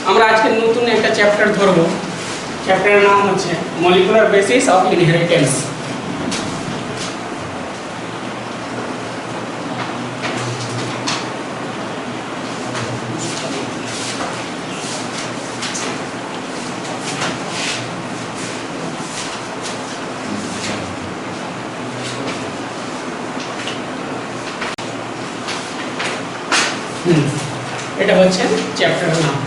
আমরা আজকে নতুন একটা চ্যাপ্টার ধরব। চ্যাপ্টারের নাম হচ্ছে মলিকুলার বেসিস অফ ইনহেরিটেন্স। এটা হচ্ছে চ্যাপ্টারের নাম।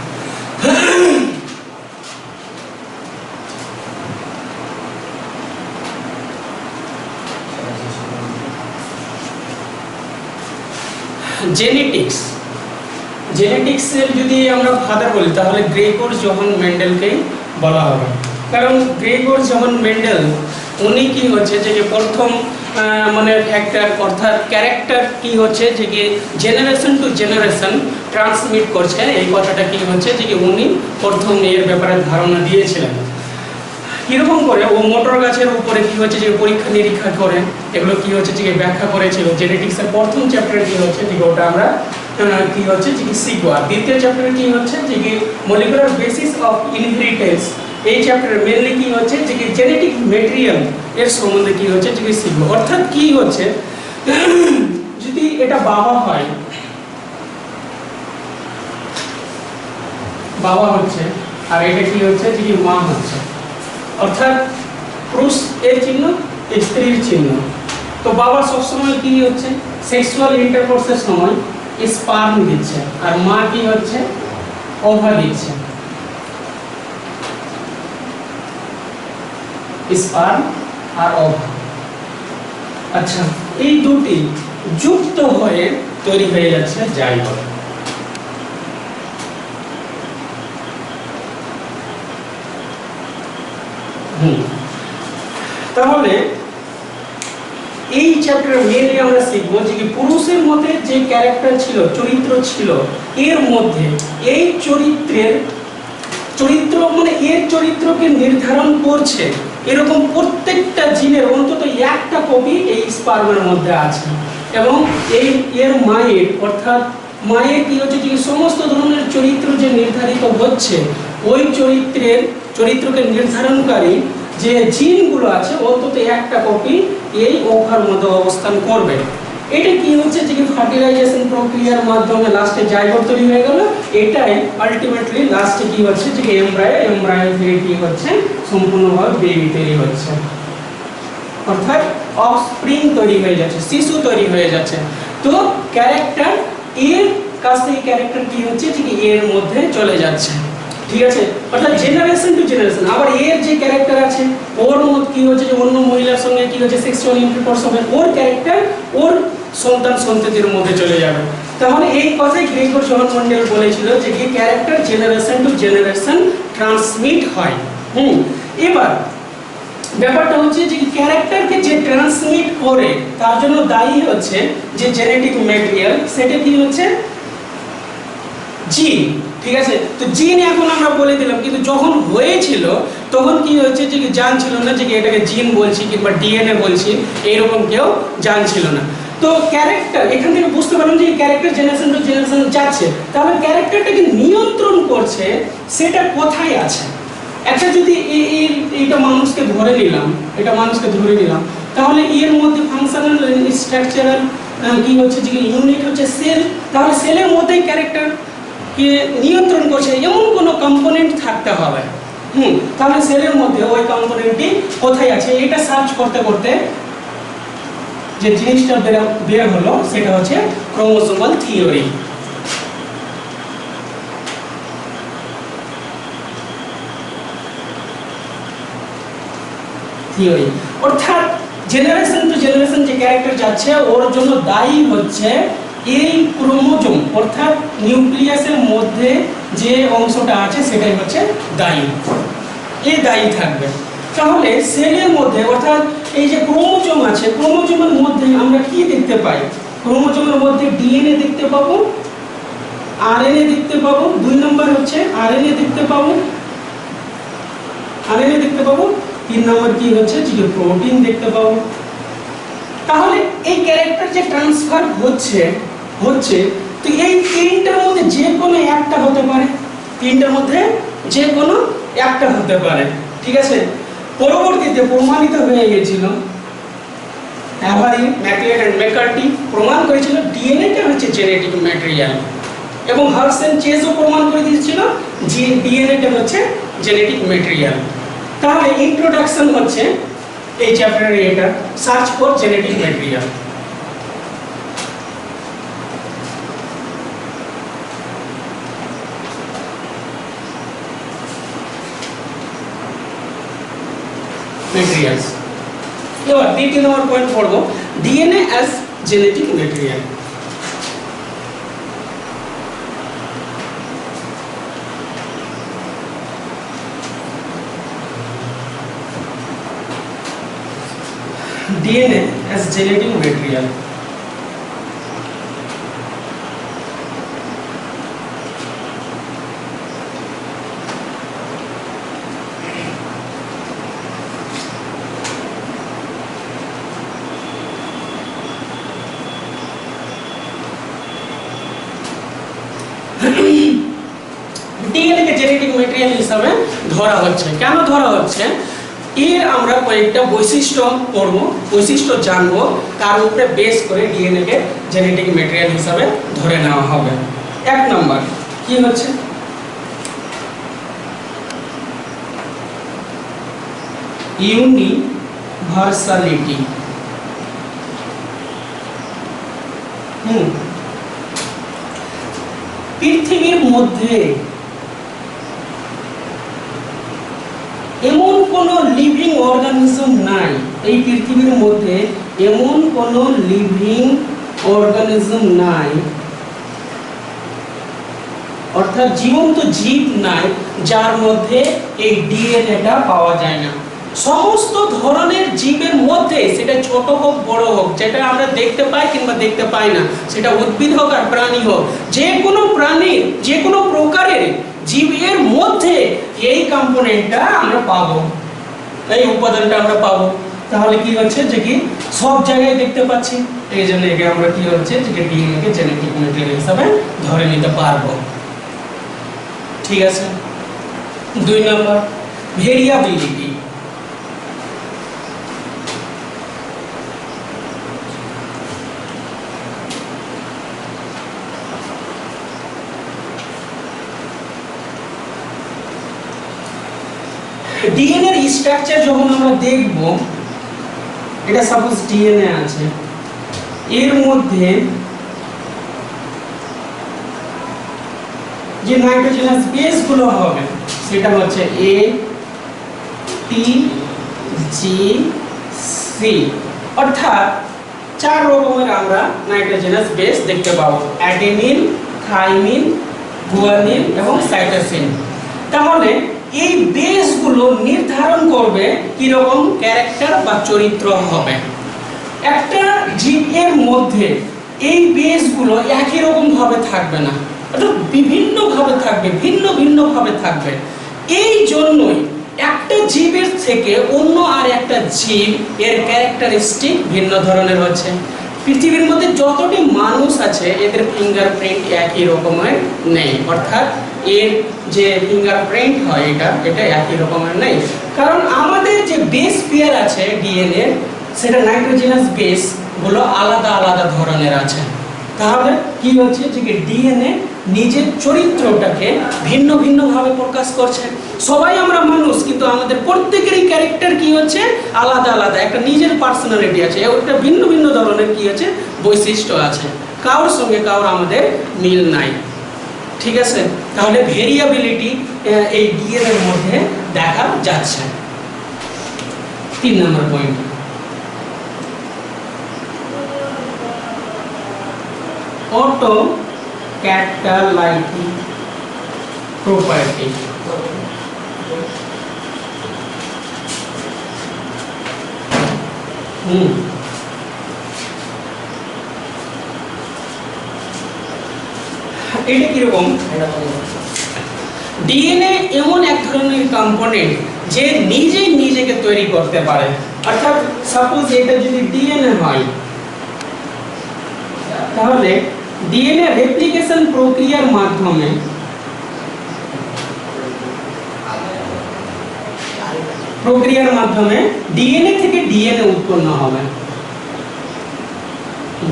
জেনেটিক্স। জেনেটিক্সের যদি আমরা ফাদার বলি তাহলে গ্রেগর জোহান মেন্ডেলকেই বলা হবে। কারণ গ্রেগর জোহান মেন্ডেল উনি কি হচ্ছে যে প্রথম মানে ফ্যাক্টর অর্থাৎ ক্যারেক্টার কি হচ্ছে যে কি জেনারেশন টু জেনারেশন ট্রান্সমিট করছে, এই কথাটা কি হচ্ছে যে কি উনি প্রথম এর ব্যাপারে ধারণা দিয়েছিলেন। কীরকম করে ও মোটর গাছের উপরে কি হচ্ছে যে পরীক্ষা নিরীক্ষা করে এগুলো কি হচ্ছে যে ব্যাখ্যা করেছিল। জেনেটিক্সের প্রথম চ্যাপ্টারে কি হচ্ছে যে ওটা আমরা কি হচ্ছে যে শিখবো। আর দ্বিতীয় চ্যাপ্টারে কি হচ্ছে যে কি মলিকুলার বেসিস অফ ইনহেরিটেন্স, এই চ্যাপ্টারে মেনলি কি হচ্ছে যে জেনেটিক মেটেরিয়াল এর সম্বন্ধে কি হচ্ছে যে শিখবো। অর্থাৎ কি হচ্ছে যদি এটা বাবা হয়, বাবা হচ্ছে আর এটা কি হচ্ছে যে মা হচ্ছে, অর্থাৎ পুরুষ এর চিহ্ন স্ত্রীর চিহ্ন। তো বাবা সবসময় কি হচ্ছে সেক্সুয়াল ইন্টারকোর্সের সময় স্পার্ম দিচ্ছে আর মা কি হচ্ছে ওভা দিচ্ছে, স্পার্ম আর ওভা। আচ্ছা, এই দুটি যুক্ত হয়ে তৈরি হয়ে যাচ্ছে জাইগোট। তাহলে এই চ্যাপ্টারে মেনলি আমরা শিখবো যে পুরুষের মধ্যে যে ক্যারেক্টার ছিল, চরিত্র ছিল, এর মধ্যে এই চরিত্র মানে এর চরিত্রকে নির্ধারণ করছে এরকম প্রত্যেকটা জিনের অন্তত একটা কপি এই স্পার্মের মধ্যে আছে। এবং এই এর মায়ের অর্থাৎ মায়ের কি হচ্ছে যে সমস্ত ধরনের চরিত্র যে নির্ধারিত হচ্ছে ওই চরিত্রকে নির্ধারণকারী যে জিনগুলো আছে অন্তত একটা কপি এই ওভার মধ্যে অবস্থান করবে। এটা কি হচ্ছে যে ফার্টিলাইজেশন প্রক্রিয়ার মাধ্যমে লাস্টে জাইগোট তৈরি হয়ে গেল। এটাই আলটিমেটলি লাস্টে কি হচ্ছে যে এমব্রায়ো থেকে কি হচ্ছে সম্পূর্ণভাবে বেবি তৈরি হচ্ছে, অর্থাৎ অফস্প্রিং তৈরি হয়ে যাচ্ছে, শিশু তৈরি হয়ে যাচ্ছে। তো ক্যারেক্টার এর কাছ থেকে ক্যারেক্টার কি হচ্ছে যে এর মধ্যে চলে যাচ্ছে, ঠিক আছে। অর্থাৎ জেনারেশন টু জেনারেশন। আবার এর যে ক্যারেক্টার আছে ওর মধ্যে কি হচ্ছে যে অন্য মহিলার সঙ্গে কি হচ্ছে সেক্সুয়াল ইন্টারকোর্স হবে, ওর ক্যারেক্টার ওর সন্তান সন্ততির মধ্যে চলে যাবে। তাহলে এই কথাই গ্রেগর জোহান মেন্ডেল বলেছিল যে কি character generation to generation transmit হয়। এবার ব্যাপারটা হচ্ছে যে ক্যারেক্টারকে যে ট্রান্সমিট করে তার জন্য দায়ী হচ্ছে যে জেনেটিক ম্যাটেরিয়াল, সেটা কি হচ্ছে জিন, ঠিক আছে। তো জিন এখন আমরা বলে দিলাম, কিন্তু যখন হয়েছিল তখন কি হচ্ছে যে জানছিল না যে এটাকে জিন বলছি কিংবা ডিএনএ বলছি, এইরকম কেউ জানছিল না। তো ক্যারেক্টার এখান থেকে বুঝতে পারলাম যে ক্যারেক্টার জেনারেশন টু জেনারেশন যাচ্ছে, তাহলে ক্যারেক্টারটাকে নিয়ন্ত্রণ করছে সেটা কোথায় আছে। একটা যদি এইটা মানুষকে ধরে নিলাম, তাহলে এর মধ্যে ফাংশনাল স্ট্রাকচারাল কি হচ্ছে যে ইউনিট হচ্ছে সেল। তাহলে সেলের মধ্যেই ক্যারেক্টার কে নিয়ন্ত্রণ করছে এমন কোনো কম্পোনেন্ট থাকতে হবে। তাহলে সেলের মধ্যে ওই কম্পোনেন্টটি কোথায় আছে এটা সার্চ করতে করতে যে জিনিসটা বের হলো সেটা হচ্ছে ক্রোমোসোমাল থিওরি। অর্থাৎ জেনারেশন টু জেনারেশন যে ক্যারেক্টার যাচ্ছে ওর জন্য দায়ী হচ্ছে এই ক্রোমোজোম, অর্থাৎ নিউক্লিয়াসের মধ্যে যে অংশটা আছে সেটাই হচ্ছে দায়ী, এই দায়ী থাকবে। তাহলে সেলের মধ্যে অর্থাৎ এই যে ক্রোমোজোম আছে, ক্রোমোজোমের মধ্যে আমরা কি দেখতে পাই? ক্রোমোজোমের মধ্যে ডিএনএ দেখতে পাবো, আরএনএ দেখতে পাবো, 2 নম্বর হচ্ছে আরএনএ দেখতে পাবো, 3 নম্বর কি হচ্ছে যে প্রোটিন দেখতে পাবো। তাহলে এই ক্যারেক্টার যে ট্রান্সফার হচ্ছে তো এই তিনটার মধ্যে যে কোনো একটা হতে পারে। তিনটার মধ্যে যে কোনো একটা হতে পারে, ঠিক আছে। পরবর্তীতে প্রমাণিত হয়ে গিয়েছিল, অ্যাভারি, ম্যাকলেড এন্ড ম্যাকার্টি প্রমাণ করেছিল ডিএনএটা হচ্ছে জেনেটিক ম্যাটেরিয়াল, এবং হার্সেন চেজও প্রমাণ করে দিয়েছিল যে ডিএনএটা হচ্ছে জেনেটিক ম্যাটেরিয়াল। তাহলে ইন্ট্রোডাকশন হচ্ছে এই চ্যাপ্টারের এটা, search for genetic material. Materials. এবার দ্বিতীয় নম্বর পয়েন্ট পড়ব, DNA as genetic material. DNA as genetic material. DNA কে জেনেটিক ম্যাটেরিয়াল হিসাবে ধরা হচ্ছে। কেন ধরা হচ্ছে? এর আমরা কয়েকটা বৈশিষ্ট্য পড়ব, বৈশিষ্ট্য জানবো, তার উপরে বেস করে ডিএনএ কে জেনেটিক ম্যাটেরিয়াল হিসাবে ধরে নেওয়া হবে। এক নম্বর কি হচ্ছে, ইউনিভার্সালিটি। পৃথিবীর মধ্যে এমন কোন লিভিং অর্গানিজম নাই, এই পৃথিবীর মধ্যে এমন কোন লিভিং অর্গানিজম নাই, অর্থাৎ জীবন্ত জীব নাই যার মধ্যে এই ডিএনএটা পাওয়া যায় না। সমস্ত ধরনের জীবের মধ্যে, সেটা ছোট হোক বড় হোক, যেটা আমরা দেখতে পাই কিংবা দেখতে পাই না, সেটা উদ্ভিদ হোক আর প্রাণী হোক, যে কোনো প্রাণীর যে কোনো প্রকারের জীবের মধ্যে এই কম্পোনেন্টটা আমরা পাবো, এই উপাদানটা আমরা পাবো। তাহলে কি হচ্ছে যে কি সব জায়গায় দেখতে পাচ্ছি, এই জন্য একে আমরা কি হচ্ছে যে ডিএনএ কে জেনেটিক ম্যাটেরিয়াল হিসাবে ধরে নিতে পারবো, ঠিক আছে। দুই নম্বর, ভেরিয়াবিলিটি। ডিএনএ এর স্ট্রাকচার যখন আমরা দেখব, এটা সাপোজ ডিএনএ আছে, এর মধ্যে যে নাইট্রোজেনাস বেস গুলো হবে সেটা হচ্ছে এ, টি, জি, সি, অর্থাৎ চার রকমের আমরা নাইট্রোজেনাস বেস দেখতে পাবো, অ্যাডেনিন, থাইমিন, গুয়ানিন এবং সাইটোসিন। তাহলে এই বেসগুলো নির্ধারণ করবে কি রকম ক্যারেক্টার বা চরিত্র হবে। একটা জীবের মধ্যে এই বেসগুলো একই রকম ভাবে থাকবে না, অর্থাৎ বিভিন্ন ভাবে থাকবে, ভিন্ন ভিন্ন ভাবে থাকবে। এই জন্যই একটা জীবের থেকে অন্য আর একটা জীব এর ক্যারেক্টারিস্টিক ভিন্ন ধরনের হচ্ছে। পৃথিবীর মধ্যে যতটি মানুষ আছে এদের ফিঙ্গারপ্রিন্ট একই রকমের নেই, অর্থাৎ এর যে ফিঙ্গারপ্রিন্ট হয় এটা একই রকমের নেই, কারণ আমাদের যে বেস পেয়ার আছে ডিএনএ, সেটা নাইট্রোজেনাস বেস গুলো আলাদা আলাদা ধরনের আছে। তাহলে কি হচ্ছে যে ডিএনএ নিজের চরিত্রটাকে ভিন্ন ভিন্ন ভাবে প্রকাশ করছে। সবাই আমরা মানুষ, কিন্তু আমাদের প্রত্যেকেরই ক্যারেক্টার কি হচ্ছে আলাদা আলাদা, একটা নিজের পার্সোনালিটি আছে, একটা ভিন্ন ভিন্ন ধরনের কি আছে বৈশিষ্ট্য আছে, কারোর সঙ্গে কারোর আমাদের মিল নাই, ঠিক আছে। তাহলে ভেরিয়েবিলিটি এই ডিএনএ এর মধ্যে দেখা যাচ্ছে। 3 নম্বর পয়েন্ট, অটো ক্যাটালাইটিক প্রপার্টি। এটা কিরকম? ডিএনএ এমন এক ধরনের কম্পোনেন্ট যে নিজেই নিজেকে তৈরি করতে পারে, অর্থাৎ সাপোজ এটা যদি ডিএনএ হয়, তাহলে ডিএনএ রেপ্লিকেশন প্রক্রিয়ার মাধ্যমে প্রক্রিয়ার মাধ্যমে ডিএনএ থেকে ডিএনএ উৎপন্ন হবে।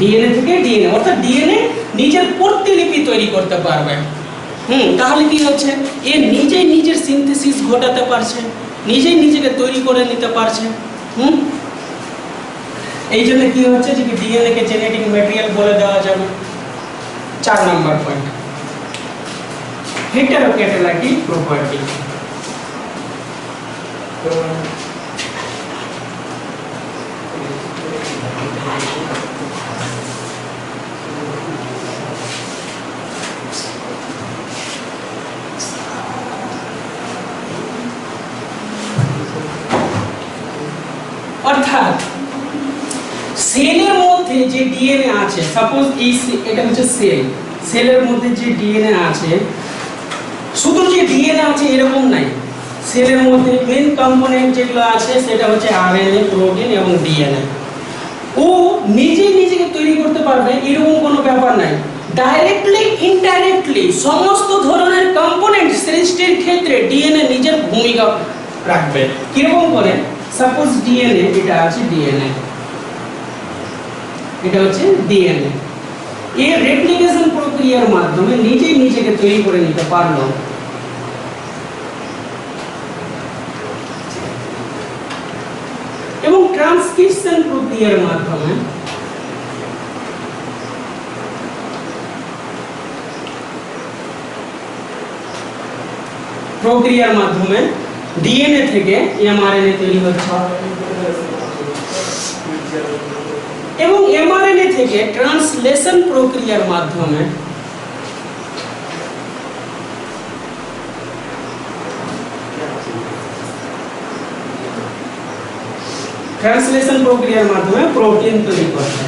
ডিএনএ থেকে ডিএনএ অর্থাৎ ডিএনএ নিজের প্রতিলিপি তৈরি করতে পারবে। তাহলে কি হচ্ছে, এ নিজেই নিজের সিনথেসিস ঘটাতে পারছে, নিজেই নিজেকে তৈরি করে নিতে পারছে। এই জন্য কি হচ্ছে যে ডিএনএ কে জেনেটিক ম্যাটেরিয়াল বলে দেওয়া যাবে। 4 নাম্বার পয়েন্ট, হেটারোক্যাটালাইটিক প্রপার্টি। অর্থাৎ সেলের মধ্যে যে ডিএনএ আছে, সাপোজ এটা হচ্ছে সেল, সেলের মধ্যে যে ডিএনএ আছে, শুধু যে ডিএনএ আছে এরকম নাই, সেলের মধ্যে মেইন কম্পোনেন্ট যেগুলো আছে সেটা হচ্ছে আরএনএ, প্রোটিন এবং ডিএনএ। ও নিজেই নিজেকে তৈরি করতে পারবে এরকম কোনো ব্যাপার নাই। ডাইরেক্টলি ইনডাইরেক্টলি সমস্ত ধরনের কম্পোনেন্ট সৃষ্টির ক্ষেত্রে ডিএনএ নিজের ভূমিকা রাখবে। কিরকম করে, সাপোজ ডিএনএ, এটা আছে ডিএনএ, এটা হচ্ছে ডিএনএ, এর রেপ্লিকেশন প্রক্রিয়ার মাধ্যমে নিজেই নিজেকে তৈরি করে নিতে পারলো। এবং ট্রান্সক্রিপশন প্রক্রিয়ার মাধ্যমে ডিএনএ থেকে এমআরএনএ তৈরি হচ্ছে এবং এমআরএনএ থেকে ট্রান্সলেশন প্রক্রিয়ার মাধ্যমে প্রোটিন তৈরি করছে।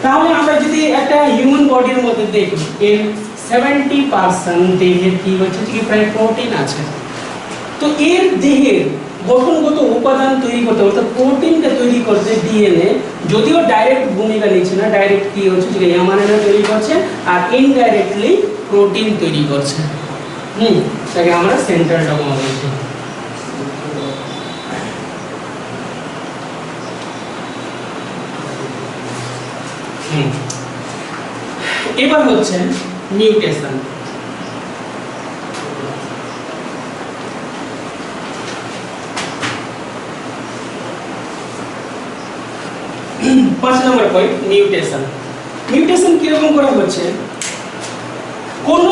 তাহলে আমরা যদি একটা হিউম্যান বডির মধ্যে দেখি, এর 70% দেহের কি হচ্ছে যে প্রায় প্রোটিন আছে। তো এর দেহের গঠনগত উপাদান তৈরি করতে অর্থাৎ প্রোটিনকে তৈরি করতে ডিএনএ যদিও ডাইরেক্ট ভূমিকা নিচ্ছে না, ডাইরেক্ট কি হচ্ছে যে এমআরএনএ তৈরি করছে আর ইনডাইরেক্টলি প্রোটিন তৈরি করছে। তাকে আমরা সেন্ট্রাল ডগমা বলছি। এবার হচ্ছে মিউটেশন। পাঁচ নম্বর পয়েন্ট, মিউটেশন। মিউটেশন কিরকম করে হচ্ছে, কোন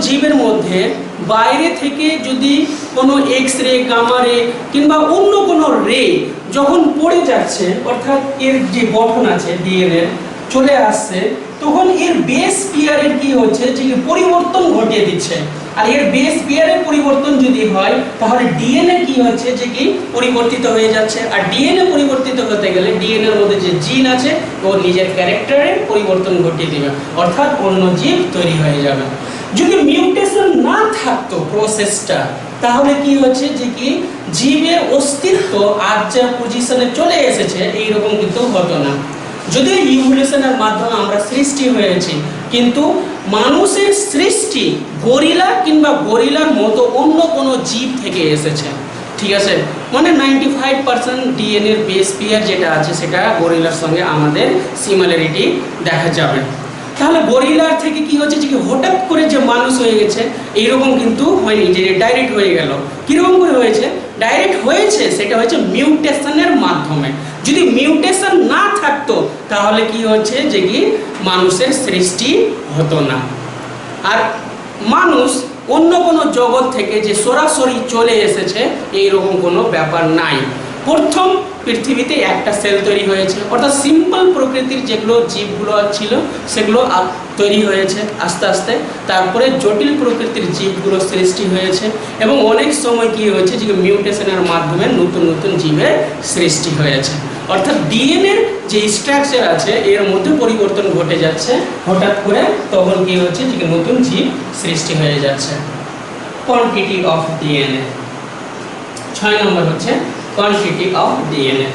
জীবের মধ্যে বাইরে থেকে যদি কোনো এক্স রে, গামা রে কিংবা অন্য কোনো রে যখন পড়ে যাচ্ছে, অর্থাৎ এর যে গঠন আছে ডিএনএ চলে আসছে, তখন এর বেস পেয়ারের কি হচ্ছে যে পরিবর্তন ঘটিয়ে দিচ্ছে। আর এর বেস পেয়ারের পরিবর্তন যদি হয় তাহলে ডিএনএ কি হচ্ছে যে কি পরিবর্তিত হয়ে যাচ্ছে। আর ডিএনএ পরিবর্তিত হতে গেলে ডিএনএ এর মধ্যে যে জিন আছে ও নিজের ক্যারেক্টারে পরিবর্তন ঘটিয়ে দিবে, অর্থাৎ অন্য জীব তৈরি হয়ে যাবে। যদি মিউটেশন না থাকতো প্রসেসটা, তাহলে কি হচ্ছে যে কি জীবের অস্তিত্ব আজ যা পজিশনে চলে এসেছে এইরকম কিন্তু হতো না। যদিও ইভলিউশনের মাধ্যমে আমরা সৃষ্টি হয়েছি, কিন্তু মানুষের সৃষ্টি গরিলা কিংবা গরিলার মতো অন্য কোনো জীব থেকে এসেছে। ঠিক আছে, মানে 95% ডিএনএ এর বেস পেয়ার যেটা আছে সেটা গরিলার সঙ্গে আমাদের সিমিলারিটি দেখা যাবে। তাহলে গরিলার থেকে কি হচ্ছে যে হঠাৎ করে যে মানুষ হয়ে গেছে এইরকম কিন্তু হয়নি যে ডাইরেক্ট হয়ে গেল। কিরকম করে হয়েছে, ডাইরেক্ট হয়েছে সেটা হচ্ছে মিউটেশনের মাধ্যমে। যদি মিউটেশন না থাকতো তাহলে কি হচ্ছে যে কি মানুষের সৃষ্টি হতো না। আর মানুষ অন্য কোনো জগৎ থেকে যে সরাসরি চলে এসেছে এইরকম কোনো ব্যাপার নাই। প্রথম পৃথিবীতে একটা সেল তৈরি হয়েছে, অর্থাৎ সিম্পল প্রকৃতির যেগুলো জীবগুলো ছিল সেগুলো তৈরি হয়েছে আস্তে আস্তে, তারপরে জটিল প্রকৃতির জীবগুলো সৃষ্টি হয়েছে এবং অনেক সময় কি হয়েছে যে মিউটেশনের মাধ্যমে নতুন নতুন জীবের সৃষ্টি হয়েছে। অর্থাৎ ডিএনএর যে স্ট্রাকচার আছে এর মধ্যে পরিবর্তন ঘটে যাচ্ছে হঠাৎ করে, তখন কি হচ্ছে যে নতুন জীব সৃষ্টি হয়ে যাচ্ছে। Quantity of DNA. 6 নম্বর হচ্ছে quantity of DNA.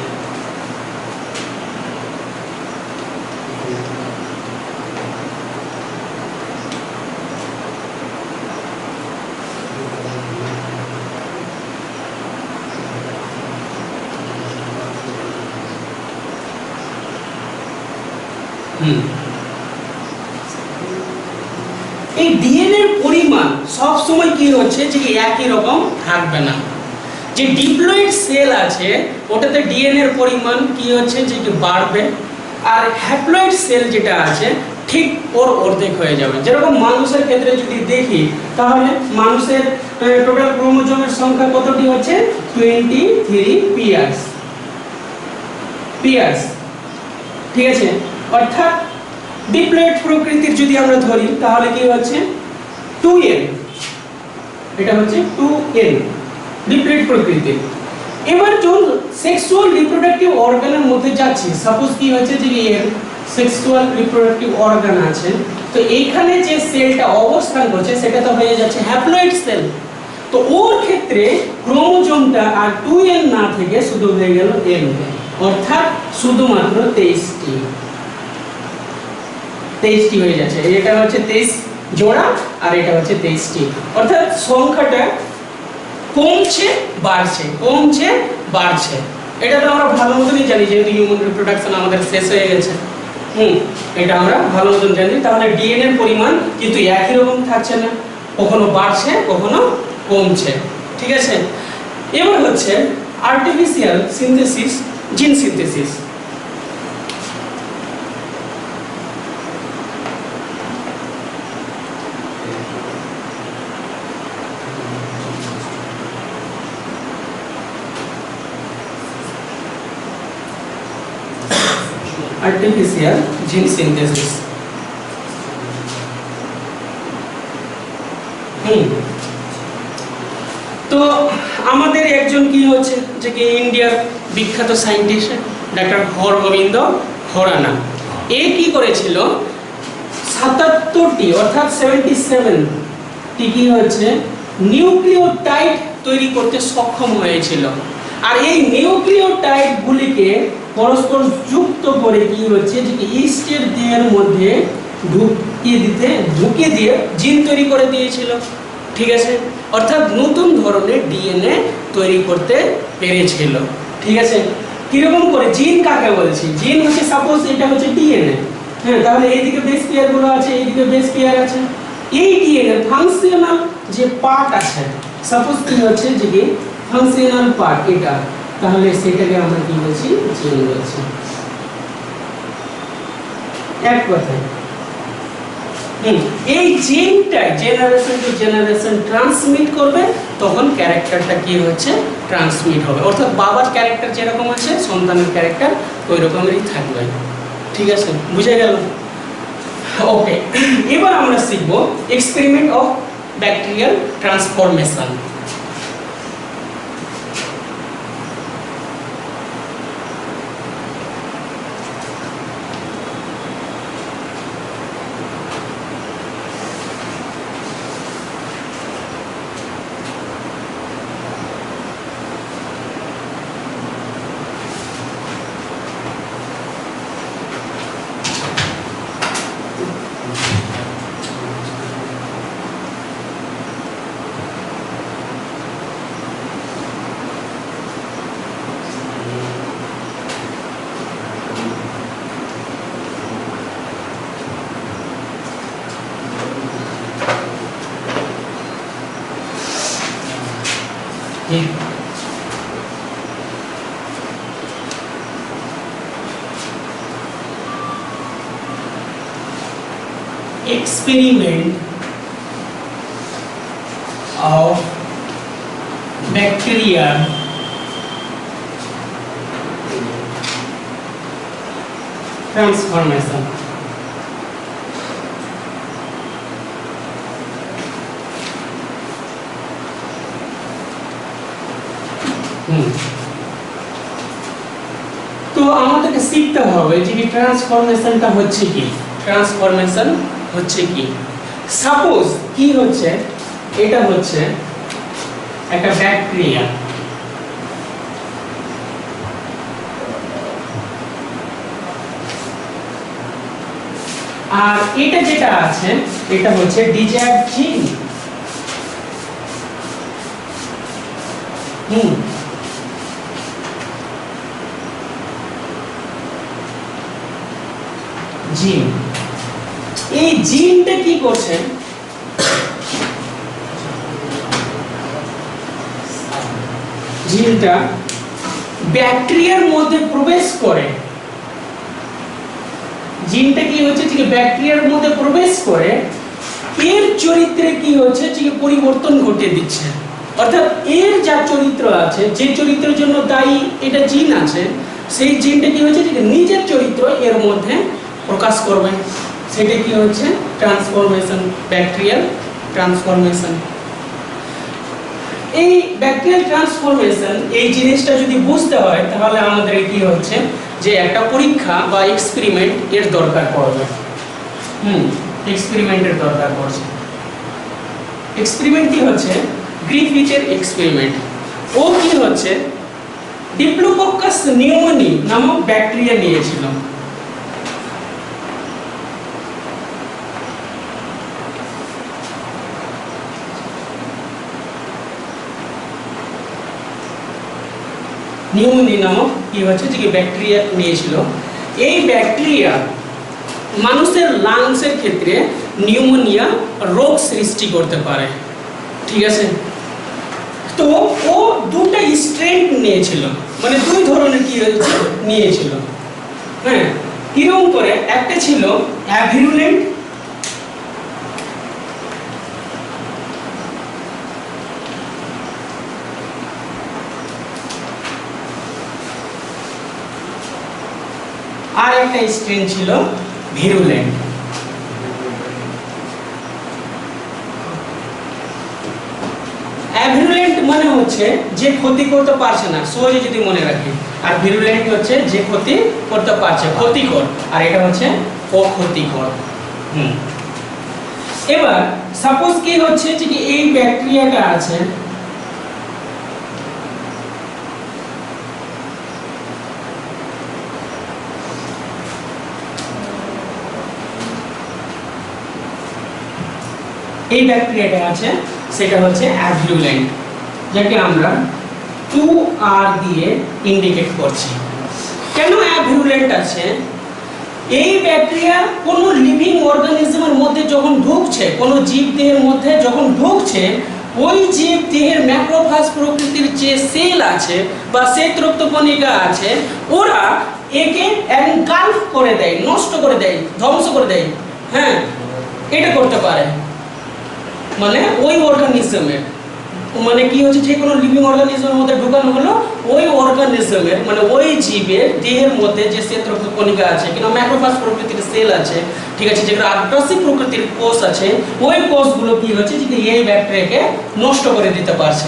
এই ডিএনএ এর পরিমাণ সব সময় কি হচ্ছে যে একই রকম থাকবে না। যে ডিপ্লয়েড সেল আছে ওটাতে ডিএনএ এর পরিমাণ কি হচ্ছে যে বাড়বে, আর হ্যাপ্লয়েড সেল যেটা আছে ঠিক ওর অর্ধেক হয়ে যাবে। যেরকম মানুষের ক্ষেত্রে যদি দেখি তাহলে মানুষের টোটাল ক্রোমোজোমের সংখ্যা কতটি হচ্ছে 23 পেয়ার্স, ঠিক আছে। অর্থাৎ ডিপ্লয়েড প্রকৃতির যদি আমরা ধরি তাহলে কি হচ্ছে 2n, এটা হচ্ছে 2n ডিপ্লয়েড প্রকৃতির। এবার যখন সেক্সুয়াল রিপ্রোডাক্টিভ অর্গানের মধ্যে যাচ্ছি, সাপোজ কি হচ্ছে যে এর সেক্সুয়াল রিপ্রোডাক্টিভ অর্গান আছে, তো এইখানে যে সেলটা অবস্থান করছে সেটা তো হয়ে যাচ্ছে হ্যাপ্লয়েড সেল। তো ওর ক্ষেত্রে ক্রোমোজোমটা আর 2n না থেকে শুধু হয়ে গেল n, অর্থাৎ শুধুমাত্র 23টি হয়ে যাচ্ছে। এটা হচ্ছে 23 জোড়া আর এটা হচ্ছে 23টি, অর্থাৎ সংখ্যাটা কমছে বাড়ছে। এটা তো আমরা ভালো মতনই জানি, যেহেতু হিউম্যান রিপ্রোডাকশন আমাদের শেষ হয়ে গেছে। এটা আমরা ভালো মতন জানি। তাহলে ডিএনএ এর পরিমাণ কিন্তু একই রকম থাকছে না, কখনো বাড়ছে কখনো কমছে, ঠিক আছে। এবার হচ্ছে আর্টিফিশিয়াল সিনথেসিস, জিন সিনথেসিস। আর্টিফিশিয়াল জিন সিনথেসিস। তো আমাদের একজন কি হচ্ছে যে কি ইন্ডিয়ার বিখ্যাত সায়েন্টিস্ট ডক্টর হরগোবিন্দ খোরানা, এ কি করেছিল 77টি অর্থাৎ 77টি কি হচ্ছে নিউক্লিওটাইড তৈরি করতে সক্ষম হয়েছিল। আর এই নিউক্লিওটাইড গুলিকে পরস্পর যুক্ত করে কি হচ্ছে যে ইস্টের দেহের মধ্যে ঢুকিয়ে দিয়ে জিন তৈরি করে দিয়েছিল, ঠিক আছে। অর্থাৎ নতুন ধরনের ডিএনএ তৈরি করতে পেরেছিল, ঠিক আছে। কিরকম করে? জিন কাকে বলছি? জিন হচ্ছে সাপোজ এটা হচ্ছে ডিএনএ, হ্যাঁ, তাহলে এইদিকে বেস পেয়ার গুলো আছে, এইদিকে বেস পেয়ার আছে। এই ডিএনএ ফাংশনাল যে পার্ট আছে, সাপোজ কি হচ্ছে যে কি ফাংশনাল পার্ট এটা, তাহলে সেটাকে আমরা কি বলছি? জিন বলছি। এক কথায় এই জিনটা জেনারেশন টু জেনারেশন ট্রান্সমিট করবে, তখন ক্যারেক্টারটা কি হচ্ছে ট্রান্সমিট হবে। অর্থাৎ বাবার ক্যারেক্টার যেরকম আছে সন্তানের ক্যারেক্টার ওই রকমেরই থাকবে, ঠিক আছে, বুঝে গেল? ওকে, এবার আমরা শিখব experiment of bacterial transformation. Experiment of bacterial transformation. তো আমাদেরকে শিখতে হবে যে ট্রান্সফরমেশনটা হচ্ছে কি, ট্রান্সফরমেশন হচ্ছে কি। সাপোজ কি হচ্ছে, এটা হচ্ছে একটা ব্যাকটেরিয়া, আর এটা যেটা আছে এটা হচ্ছে ডিজায়ার্ড জিন। জিন। এই জিনটা কি করছে, জিনটা ব্যাকটেরিয়ার মধ্যে প্রবেশ করে, জিনটা কি হচ্ছে যে ব্যাকটেরিয়ার মধ্যে প্রবেশ করে এর চরিত্রে কি হচ্ছে যে পরিবর্তন ঘটিয়ে দিচ্ছে। অর্থাৎ এর যা চরিত্র আছে, যে চরিত্রের জন্য দায়ী এটা জিন আছে, সেই জিনটা কি হচ্ছে যে নিজের চরিত্র এর মধ্যে প্রকাশ করবে। সেটা কি হচ্ছে ট্রান্সফরমেশন, ব্যাকটেরিয়াল ট্রান্সফরমেশন। এই ব্যাকটেরিয়াল ট্রান্সফরমেশন এই জিনিসটা যদি বুঝতে হয় তাহলে আমাদের কি হচ্ছে যে একটা পরীক্ষা বা এক্সপেরিমেন্ট এর দরকার পড়বে। এক্সপেরিমেন্টের দরকার পড়ছে। এক্সপেরিমেন্ট কি হচ্ছে গ্রিফিথের এক্সপেরিমেন্ট। ও কি হচ্ছে ডিপ্লোকোকাস নিউমোনি নামক ব্যাকটেরিয়া নিয়েছিল। নিউমোনি নামক কি হচ্ছে যে ব্যাকটেরিয়া নিয়েছিল। এই ব্যাকটেরিয়া মানুষের লাংসের ক্ষেত্রে নিউমোনিয়া রোগ সৃষ্টি করতে পারে, ঠিক আছে। তো ও দুটো স্ট্রেন নিয়েছিল, মানে দুই ধরনের কি হয়েছে নিয়েছিল। হ্যাঁ, কিরকম করে, একটা ছিল অ্যাভিরুলেন্ট, আর একটা স্ট্রেন ছিল ভিরুলেন্ট। অ্যাভিরুলেন্ট মানে হচ্ছে যে ক্ষতি করতে পারছে না, সহজে যদি মনে রাখি, আর ভিরুলেন্ট হচ্ছে যে ক্ষতি করতে পারছে, ক্ষতিকর, আর এটা হচ্ছে অক্ষতিকর। এবার সাপোজ কি হচ্ছে যে এই ব্যাকটেরিয়াটা আছে, এই ব্যাকটেরিয়াটা আছে, সেটা হচ্ছে অ্যাভিরুলেন্ট, যাকে আমরা 2R দিয়ে ইন্ডিকেট করছি। কেন অ্যাভিরুলেন্ট আছে? এই ব্যাকটেরিয়া কোনো লিভিং অর্গানিজমের মধ্যে যখন ঢুকছে, কোনো জীব দেহের মধ্যে যখন ঢুকছে, ওই জীব দেহের ম্যাক্রোফাজ প্রকৃতির যে সেল আছে বা শ্বেতরক্তকণিকা আছে, ওরা একে এনগালফ করে দেয়, নষ্ট করে দেয়, ধ্বংস করে দেয়। হ্যাঁ, এটা করতে পারে। মানে ওই অর্গানিজমের, মানে কি হচ্ছে যে কোনো লিভিং অর্গানিজমের মধ্যে ঢুকানো হলো, ওই অর্গানিজমের মানে ওই জীবের দেহের মধ্যে যে শ্বেতরক্তকণিকা আছে কিংবা ম্যাক্রোফাজ প্রকৃতির সেল আছে, ঠিক আছে, যেগুলো আগ্রাসী প্রকৃতির কোষ আছে, ওই কোষগুলো কি হচ্ছে যে এই ব্যাকটেরিয়াকে নষ্ট করে দিতে পারছে,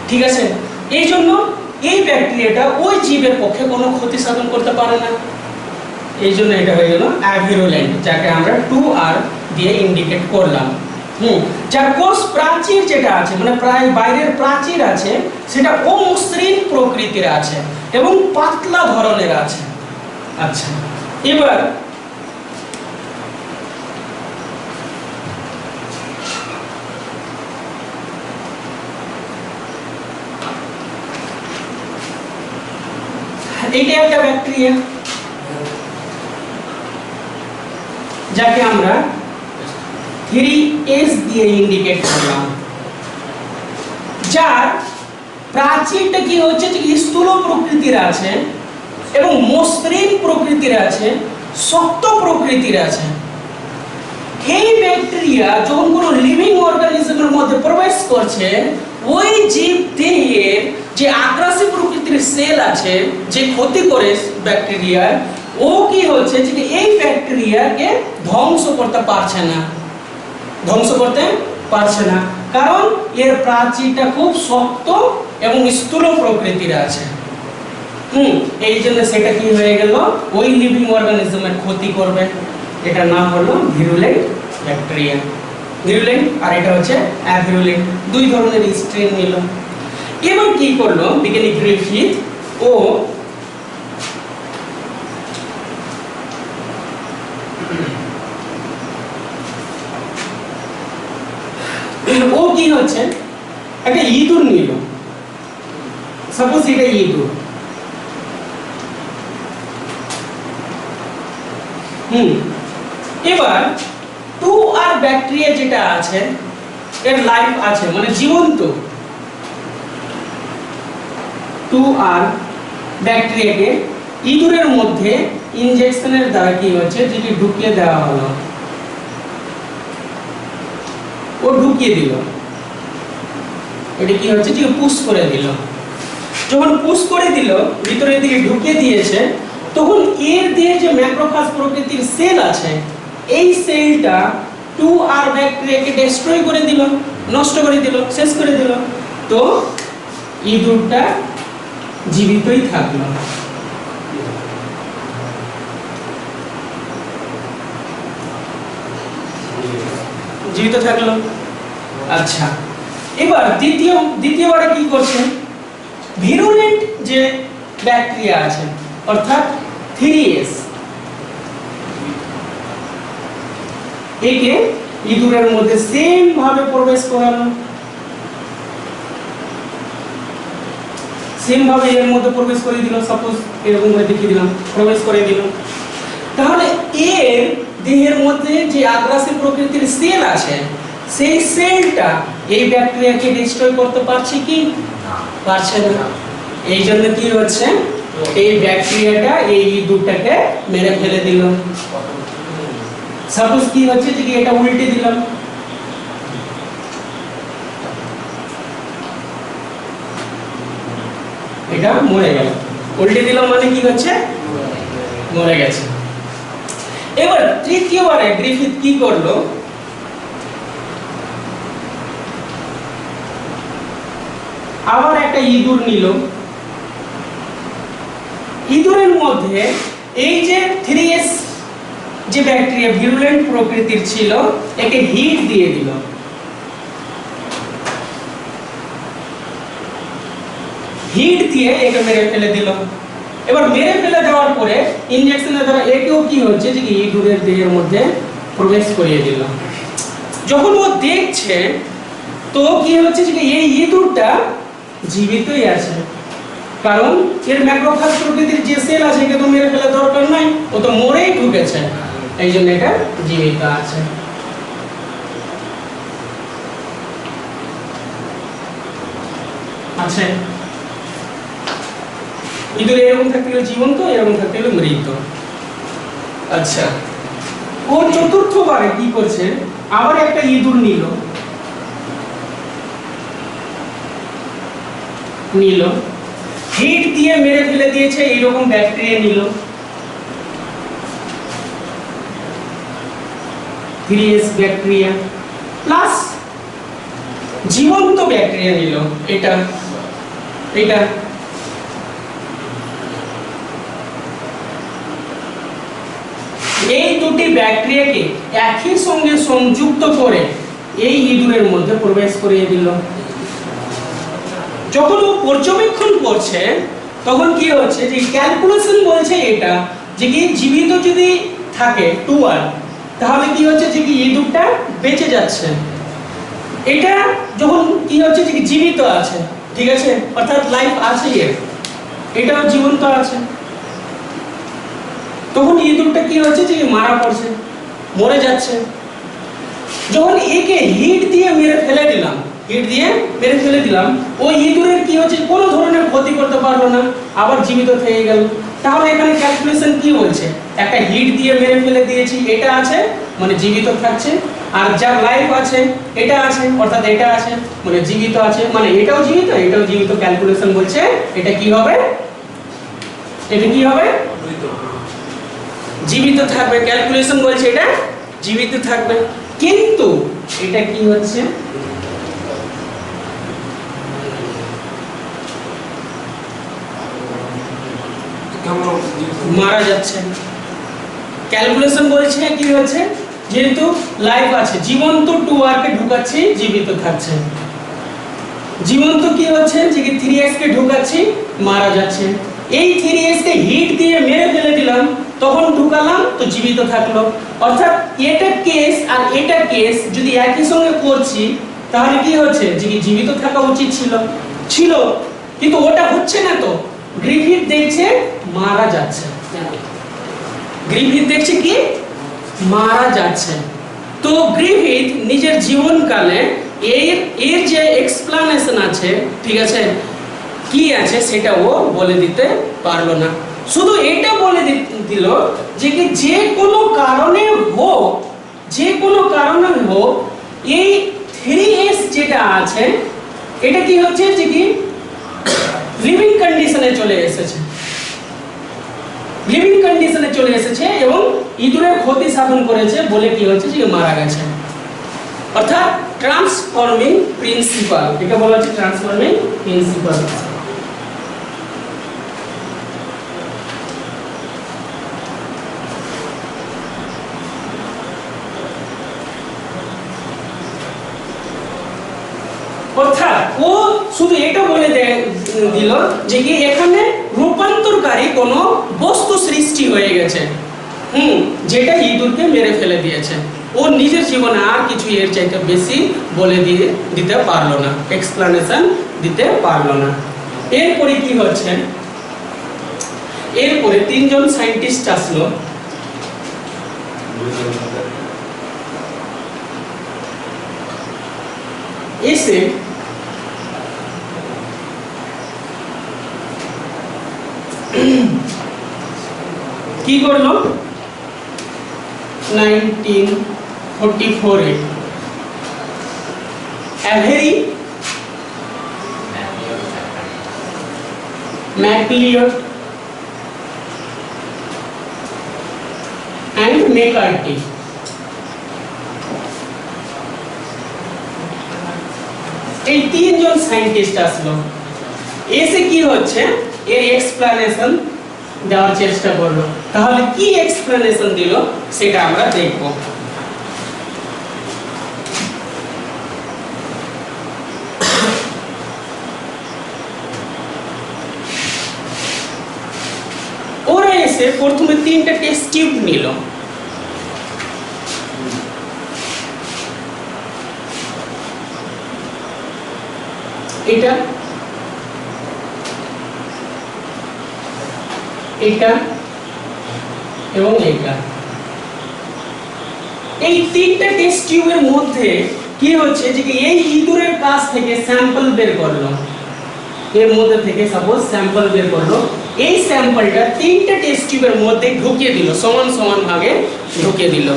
ঠিক আছে। এই জন্য এই ব্যাকটেরিয়াটা ওই জীবের পক্ষে কোনো ক্ষতি সাধন করতে পারে না। এই জন্য এটা হয়ে গেল অ্যাভিরুলেন্ট, যাকে আমরা 2R দিয়ে ইন্ডিকেট করলাম। যার কোষ প্রাচীর যেটা আছে, মানে প্রায় বাইরের প্রাচীর আছে, সেটা অমসৃণ প্রকৃতির আছে এবং পাতলা ধরনের আছে। আচ্ছা, এবার এইটা একটা ব্যাকটেরিয়া, যাকে আমরা 3S দিয়ে ইন্ডিকেট করলাম। যার প্রাচীরটা কি হচ্ছে যে স্থূল প্রকৃতির আছে এবং মসৃণ প্রকৃতির আছে, শক্ত প্রকৃতির আছে। এই ব্যাকটেরিয়া যখন কোনো লিভিং অর্গানিজমের মধ্যে প্রবেশ করছে, ওই জীব দেহের যে আগ্রাসী প্রকৃতির সেল আছে, যে ক্ষতি করে ব্যাকটেরিয়া, ও কি হচ্ছে যে এই ব্যাকটেরিয়াকে ধ্বংস করতে পারছে না, ধ্বংস করতে পারছে না, কারণ এর প্রাচীরটা খুব শক্ত এবং স্থূল প্রকৃতির আছে। এই জন্য সেটা কি হয়ে গেল, ওই লিভিং অর্গানিজমের ক্ষতি করবে। এটা নাম হলো ভিরুলেন্ট ব্যাকটেরিয়া। ভিরুলেন্ট আর এটা হচ্ছে অ্যাভিরুলেন্ট, দুই ধরনের স্ট্রেন নিল। এবার কি করলো বিজ্ঞানী গ্রিফিথ, ও কি হচ্ছে একটা ইঁদুর নিল, সাপোজ এটা ইঁদুর, এবার 2R ব্যাকটেরিয়া যেটা আছে এর লাইফ আছে মানে জীবন্ত 2R ব্যাকটেরিয়াকে ইঁদুরের মধ্যে ইনজেকশনের দ্বারা কি হচ্ছে যেটি ঢুকিয়ে দেওয়া হলো, ও ঢুকিয়ে দিল, এটা কি হচ্ছে যে পুশ করে দিল। যখন পুশ করে দিল ভিতরের দিকে ঢুকিয়ে দিয়েছে, তখন এর দিয়ে যে ম্যাক্রোফাজ প্রকৃতির সেল আছে এই সেলটা 2R ব্যাকটেরিয়াকে ডেস্ট্রয় করে দিল, নষ্ট করে দিল, শেষ করে দিল। তো ইঁদুরটা জীবিতই থাকলো। জীবিত থাকলো। আচ্ছা, এবার দ্বিতীয়বারে কি করছে, ভিরুলেন্ট যে ব্যাকটেরিয়া আছে অর্থাৎ 3S, একে ইঁদুরের মধ্যে সেম ভাবে প্রবেশ করালো, সেম ভাবে এর মধ্যে প্রবেশ করে দিল। সাপোজ এরকম করে দেখিয়ে দিলাম, প্রবেশ করে দিল। তাহলে এর দেহের মধ্যে যে আগ্রাসী প্রকৃতির সেল আছে সেই সেলটা এই ব্যাকটেরিয়াকে ডিস্ট্রয় করতে পারছে কি? পারছে না। এই জন্য কি হচ্ছে, এই ব্যাকটেরিয়াটা এই ইঁদুরটাকে মেরে ফেলে দিল। সাপোজ কি হচ্ছে যে এটা উল্টে দিলাম, এটা মরে গেল। উল্টে দিলাম মানে কি হচ্ছে, মরে গেছে। এবার তৃতীয়বারে গ্রিফিথ কি করলো, আবার একটা ইঁদুর নিল, ইঁদুরের মধ্যে এই যে 3S যে ব্যাকটেরিয়া ভিরুলেন্ট প্রকৃতির ছিল একে হিট দিয়ে দিল। হিট দিয়ে একে মেরে ফেলে দিল। এবার মেরে ফেলে দেওয়ার পরে ইনজেকশনের দ্বারা একেও কি হচ্ছে যে ইঁদুরের দেহের মধ্যে প্রবেশ করিয়ে দিল। যখন ও দেখছে তো কি হচ্ছে যে এই ইঁদুরটা জীবিতই আছে, কারণ এর ম্যাক্রোফাজ প্রকৃতির যে সেল আছে একে তো মেরে ফেলে দরকার নাই, ও তো মরেই ঢুকেছে, এই জন্য এটা জীবিত আছে। আচ্ছা, ইঁদুর এরকম থাকতে গেলে জীবন্ত, এরকম থাকতে গেলে মৃত। আচ্ছা, ও চতুর্থবারে কি করছে, আবার একটা ইঁদুর নিল, হিট দিয়ে মেরে ফেলে দিয়েছে, এইরকম ব্যাকটেরিয়া নিল, 3S ব্যাকটেরিয়া প্লাস জীবন্ত ব্যাকটেরিয়া নিল, এটা এই দুটি ব্যাকটেরিয়াকে একই সঙ্গে সংযুক্ত করে এই ইঁদুরের মধ্যে প্রবেশ করিয়ে দিল। যখন ও পর্যবেক্ষণ করছে তখন কি হচ্ছে যে ক্যালকুলেশন বলছে এটা যে কি জীবিত যদি থাকে 2R তাহলে কি হচ্ছে যে কি ইঁদুরটা বেঁচে যাচ্ছে। এটা যখন কি হচ্ছে যে জীবিত আছে, ঠিক আছে, অর্থাৎ লাইফ আছে, এটাও জীবন্ত আছে, তখন ইঁদুরটা কি হচ্ছে যে মারা পড়ছে, মরে যাচ্ছে। যখন একে হিট দিয়ে মেরে ফেলে দিলাম, ওই ইঁদুরের কি হচ্ছে কোনো ধরনের ক্ষতি করতে পারলো না, আবার জীবিত থেকে গেল। তাহলে এখানে ক্যালকুলেশন কি বলছে, একটা হিট দিয়ে মেরে ফেলে দিয়েছি, এটা আছে মানে জীবিত থাকছে, আর যার লাইফ আছে এটা আছে অর্থাৎ এটা আছে মানে জীবিত আছে, মানে এটাও জীবিত, ক্যালকুলেশন বলছে এটা কি হবে, জীবিত থাকবে। ক্যালকুলেশন বলছে এটা জীবিত থাকবে, কিন্তু এটা কি হচ্ছে, মারা যাচ্ছে। ক্যালকুলেশন বলছে কি হচ্ছে, যেহেতু লাইফ আছে, জীবন্ত 2R কে ঢুকাচ্ছি, জীবিত থাকছে, জীবন্ত কি হচ্ছে যে 3S কে ঢুকাচ্ছি, মারা যাচ্ছে। এই 3S কে হিট দিয়ে মেরে ফেলে দিলাম, তখন ঢুকালাম তো জীবিত থাকলো। অর্থাৎ এটা কেস আর এটা কেস যদি একই সঙ্গে করছি তাহলে কি হচ্ছে যে জীবিত থাকা উচিত ছিল, কিন্তু ওটা হচ্ছে না। তো গ্রিফিথ দেখছে মারা যাচ্ছে, গ্রিফিথ দেখছে কি মারা যাচ্ছে। তো গ্রিফিথ নিজের জীবনকালে এর যে এক্সপ্লানেশন আছে, ঠিক আছে, কি আছে সেটা ও বলে দিতে পারলো না। শুধু এটা বলে দিল যে কি যে কোনো কারণে হোক, যে কোনো কারণে হোক এই 3s যেটা আছে এটা কি হচ্ছে যে কি লিভিং কন্ডিশনে চলে এসেছে, লিভিং কন্ডিশনে চলে এসেছে এবং ইঁদুরের ক্ষতি সাধন করেছে বলে কি হচ্ছে যে মারা গেছে। অর্থাৎ ট্রান্সফর্মিং প্রিন্সিপাল, এটা বলা হচ্ছে ট্রান্সফর্মিং প্রিন্সিপাল। অর্থাৎ ও শুধু এটা বলে দিল যে কি এখানে রূপান্তরকারী কোনো বস্তু সৃষ্টি হয়ে গেছে, যেটা ইঁদুরকে মেরে ফেলে দিয়েছে। ও নিজের জীবনে আর কিছু এর চাইতে বেশি বলে দিতে পারলো না, এক্সপ্লানেশন দিতে পারলো না। এরপরে কি হচ্ছে, এরপরে তিনজন সায়েন্টিস্ট আসলো, এসে কি করলো 1944 এ অ্যাভেরি ম্যাকলিওড and McCarthy এই তিনজন সায়েন্টিস্ট আসলো, এসে কি হচ্ছে এর এক্সপ্লানেশন দেওয়ার চেষ্টা করলো। তাহলে কি এক্সপ্লানেশন দিল সেটা আমরা দেখব। ওরা এসে প্রথমে তিনটা টেস্ট টিউব নিল, এটা এটা এবং এটা, এই তিনটা টেস্ট টিউবের মধ্যে কি হচ্ছে যে এই ইঁদুরের কাছ থেকে স্যাম্পল বের করলো, এর মধ্যে থেকে সাপোজ স্যাম্পল বের করলো, এই স্যাম্পলটা তিনটা টেস্ট টিউবের মধ্যে ঢুকিয়ে দিল, সমান সমান ভাগে ঢুকিয়ে দিল।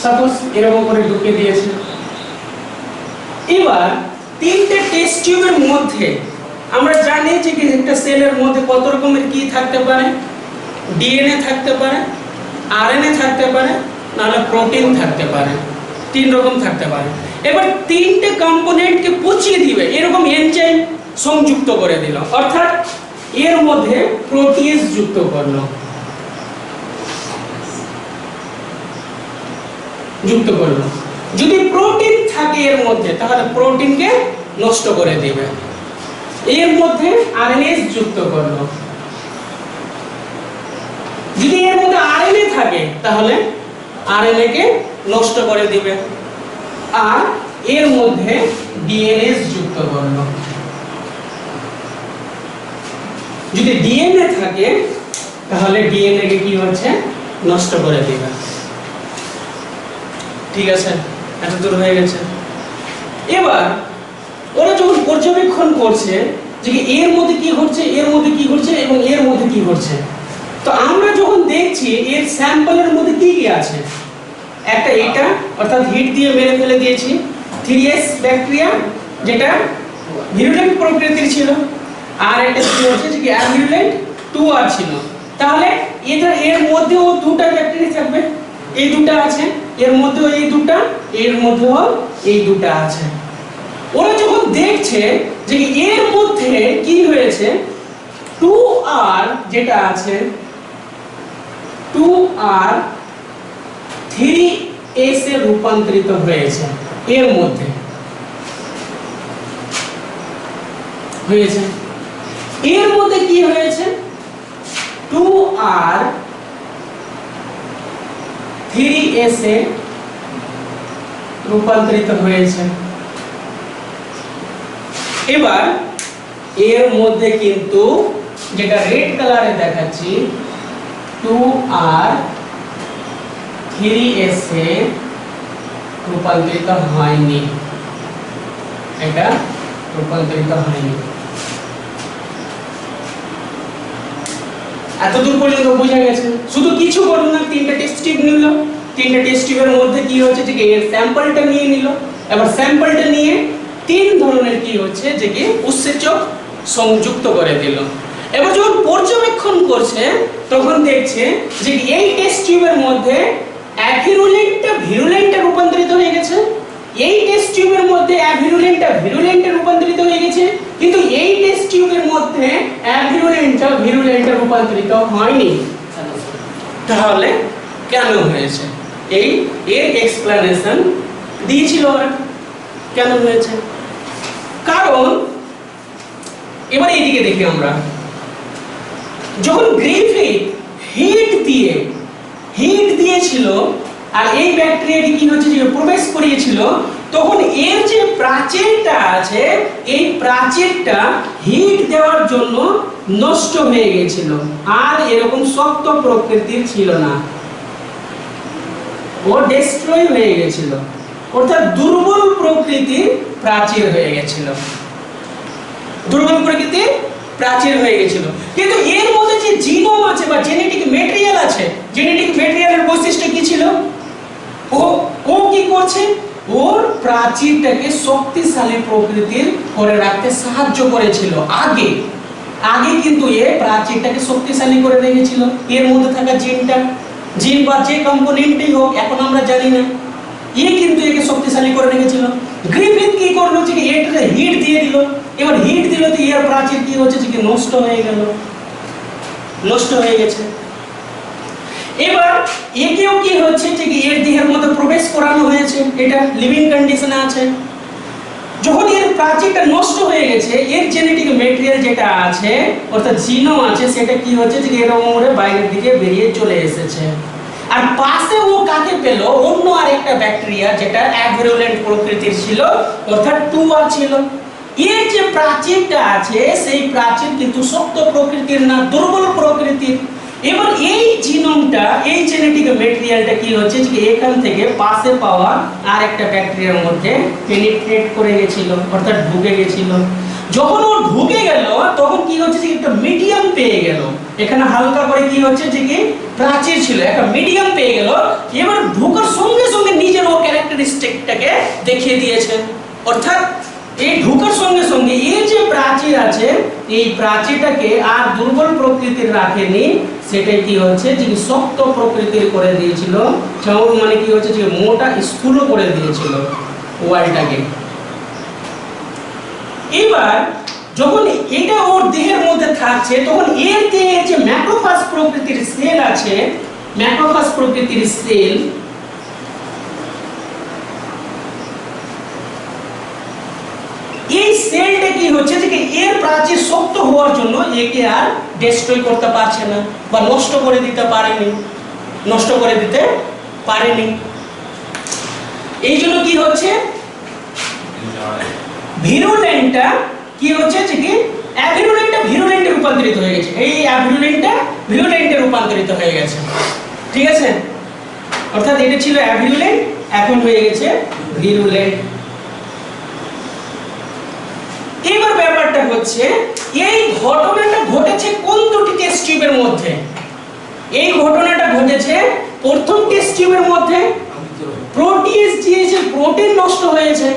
সাপোজ এরকম করে ঢুকিয়ে দিয়েছে। এবার তিনটে টেস্ট টিউবের মধ্যে আমরা জানি যে একটা সেলের মধ্যে কত রকমের কি থাকতে পারে, ডিএনএ থাকতে পারে, আরএনএ থাকতে পারে, নাহলে প্রোটিন থাকতে পারে, তিন রকম থাকতে পারে। এবার তিনটে কম্পোনেন্টকে পচিয়ে দিবে, এরকম এনজাইম সংযুক্ত করে দিল, অর্থাৎ এর মধ্যে প্রোটিয়েজ যুক্ত করলো, যুক্ত করলো। যদি প্রোটিন থাকে এর মধ্যে তাহলে প্রোটিনকে নষ্ট করে দিবে, এর মধ্যে আরএনএ যুক্ত করলো। যদি এর মধ্যে আরএনএ থাকে তাহলে আরএনএ কে নষ্ট করে দিবে, আর এর মধ্যে ডিএনএ যুক্ত করলো। যদি ডিএনএ থাকে তাহলে ডিএনএ কে কি হচ্ছে নষ্ট করে দিবে। ঠিক আছে, এত দূর হয়ে গেছে। এবার ওরা যখন পর্যবেক্ষণ করছে যে এর মধ্যে কি ঘটছে, এর মধ্যে কি ঘটছে এবং এর মধ্যে কি ঘটছে, তো আমরা যখন দেখছি এর স্যাম্পলের মধ্যে কি কি আছে, একটা এটা অর্থাৎ হিট দিয়ে মেরে ফেলে দিয়েছি, 3s ব্যাকটেরিয়া যেটা ভিরুলেন্ট প্রকৃতির ছিল, আর একটা কি হচ্ছে যে অ্যাভিরুলেন্ট 2r ছিল। তাহলে এর মধ্যেও দুটো ব্যাকটেরিয়া থাকবে, এই দুটো আছে, এর মধ্যেও এই দুটো, এর মধ্যেও এই দুটো আছে। ওরা যখন দেখছে যে এর মধ্যে কি হয়েছে 2r যেটা আছে 2r 3s এ রূপান্তরিত হয়েছে, এর মধ্যে হয়েছে। এর মধ্যে কি হয়েছে 2R 3S এ রূপান্তরিত হয়েছে। এবার এর মধ্যে কিন্তু যেটা রেড কালারে দেখাচ্ছি 2R 3S এ রূপান্তরিত হয়নি, এটা রূপান্তরিত হয়নি। এতদূর পর্যন্ত বোঝা গেছে? শুধু কিছু করুন না, তিনটা টেস্ট টিউব নিল, তিনটা টেস্ট টিউবের মধ্যে কি হচ্ছে যে এর স্যাম্পলটা নিয়ে নিল। এবার স্যাম্পলটা নিয়ে তিন ধরনের কি হচ্ছে যে কি উৎসেচক সংযুক্ত করে দিল। এবার যখন পর্যবেক্ষণ করছে তখন দেখছে যে এই টেস্ট টিউবের মধ্যে অ্যাভিরুলেন্টটা ভিরুলেন্টে রূপান্তরিত হয়ে গেছে, এই টেস্ট টিউবের মধ্যে অ্যাভিরুলেন্টটা ভিরুলেন্টে রূপান্তরিত হয়ে গেছে, কিন্তু এই টেস্ট টিউবের মধ্যে অ্যাভিরুলেন্টটা ভিরুলেন্টে রূপান্তরিত হয়নি। তাহলে কেন হয়েছে? এই এর এক্সপ্লেনেশন দিয়েছিল ওরা কেন হয়েছে। কারণ এবার এইদিকে দেখি আমরা, যখন গ্রিফিথ হিট দিয়েছিল আর এই ব্যাকটেরিয়াটি কি হচ্ছে যে প্রবেশ করিয়েছিল, তখন এর যে প্রাচীরটা আছে এই প্রাচীরটা হিট দেওয়ার জন্য নষ্ট হয়ে গিয়েছিল, আর এরকম শক্ত প্রকৃতির ছিল না, ও ডিস্ট্রয় হয়ে গিয়েছিল, অর্থাৎ দুর্বল প্রকৃতির প্রাচীর হয়ে গিয়েছিল, দুর্বল প্রকৃতির প্রাচীর হয়ে গিয়েছিল। কিন্তু এর মধ্যে যে জিনোম আছে বা জেনেটিক ম্যাটেরিয়াল আছে, জেনেটিক ম্যাটেরিয়ালের বৈশিষ্ট্য কি ছিল? ও কি করছে? ওর প্রাচীরটাকে শক্তিশালী প্রকৃতির করে রাখতে সাহায্য করেছিল। আগে কিন্তু এ প্রাচীরটাকে শক্তিশালী করে রেখেছিল, এর মধ্যে থাকা জিন বা যে কম্পোনেন্টই হোক এখন আমরা জানি না, কিন্তু একে শক্তিশালী করে রেখেছিল। গ্রিফিথ কি করলো যে এটাকে হিট দিয়ে দিল, এবার হিট দিল তো এর প্রাচীর কি হচ্ছে যে নষ্ট হয়ে গেল, নষ্ট হয়ে গেছে। এবার একেও কি হচ্ছে যে এর দেহের মধ্যে প্রবেশ করানো হয়েছে, এটা লিভিং কন্ডিশনে আছে। যখন এর প্রাচীরটা নষ্ট হয়ে গেছে, এর জেনেটিক ম্যাটেরিয়াল যেটা আছে অর্থাৎ জিনোম আছে, সেটা কি হচ্ছে যে এরকম করে বাইরের দিকে বেরিয়ে চলে এসেছে। আর পাশে ও কাকে পেল? অন্য আরেকটা ব্যাকটেরিয়া যেটা অ্যাভিরুলেন্ট প্রকৃতির ছিল, অর্থাৎ 2R ছিল। এর যে প্রাচীরটা আছে সেই প্রাচীর কিন্তু শক্ত প্রকৃতির না, দুর্বল প্রকৃতির। এবার এই জিনোমটা, এই জেনেটিক ম্যাটেরিয়ালটা কি হচ্ছে যে এখান থেকে পাশে পাওয়া আরেকটা ব্যাকটেরিয়ার মধ্যে পেনিট্রেট করে গেছিল, অর্থাৎ ঢুকে গেছিল। যখন ও ঢুকে গেল তখন কি হচ্ছে যে একটা মিডিয়াম পেয়ে গেল, এখানে হালকা করে কি হচ্ছে যে কি প্রাচীর ছিল, একটা মিডিয়াম পেয়ে গেল। এবার ঢোকার সঙ্গে সঙ্গে নিজের ও ক্যারেক্টারিস্টিকটাকে দেখিয়ে দিয়েছে, অর্থাৎ এই ঢোকার সঙ্গে সঙ্গে এই যে প্রাচীর আছে এই প্রাচীরটাকে আর দুর্বল প্রকৃতির রাখেনি, সেটাই কি হচ্ছে যে শক্ত প্রকৃতির করে দিয়েছিল, যেমন মানে কি হচ্ছে যে মোটা স্থূল করে দিয়েছিল ওয়ালটাকে। এবার যখন এটা ওর দেহের মধ্যে থাকছে তখন এর দেহের যে ম্যাক্রোফাজ প্রকৃতির সেল আছে, ম্যাক্রোফাজ প্রকৃতির সেল, এই সেলটা কি হচ্ছে যে এর প্রাচীর শক্ত হওয়ার জন্য একে আর ডিস্ট্রয় করতে পারছে না বা নষ্ট করে দিতে পারেনি। এই জন্য কি হচ্ছে ভিরুলেন্টটা কি হচ্ছে যে কি অ্যাভিরুলেন্টটা ভিরুলেন্টে রূপান্তরিত হয়ে গেছে, এই অ্যাভিরুলেন্টটা ভিরুলেন্টে রূপান্তরিত হয়ে গেছে, ঠিক আছে? অর্থাৎ এটা ছিল অ্যাভিরুলেন্ট, এখন হয়ে গেছে ভিরুলেন্ট। এবার ব্যাপারটা হচ্ছে এই ঘটনাটা ঘটেছে কোন দুটি টেস্ট টিউবের মধ্যে? এই ঘটনাটা ঘটেছে প্রথম টেস্ট টিউবের মধ্যে। প্রোটিয়েজ দিয়েছে, প্রোটিন নষ্ট হয়েছে,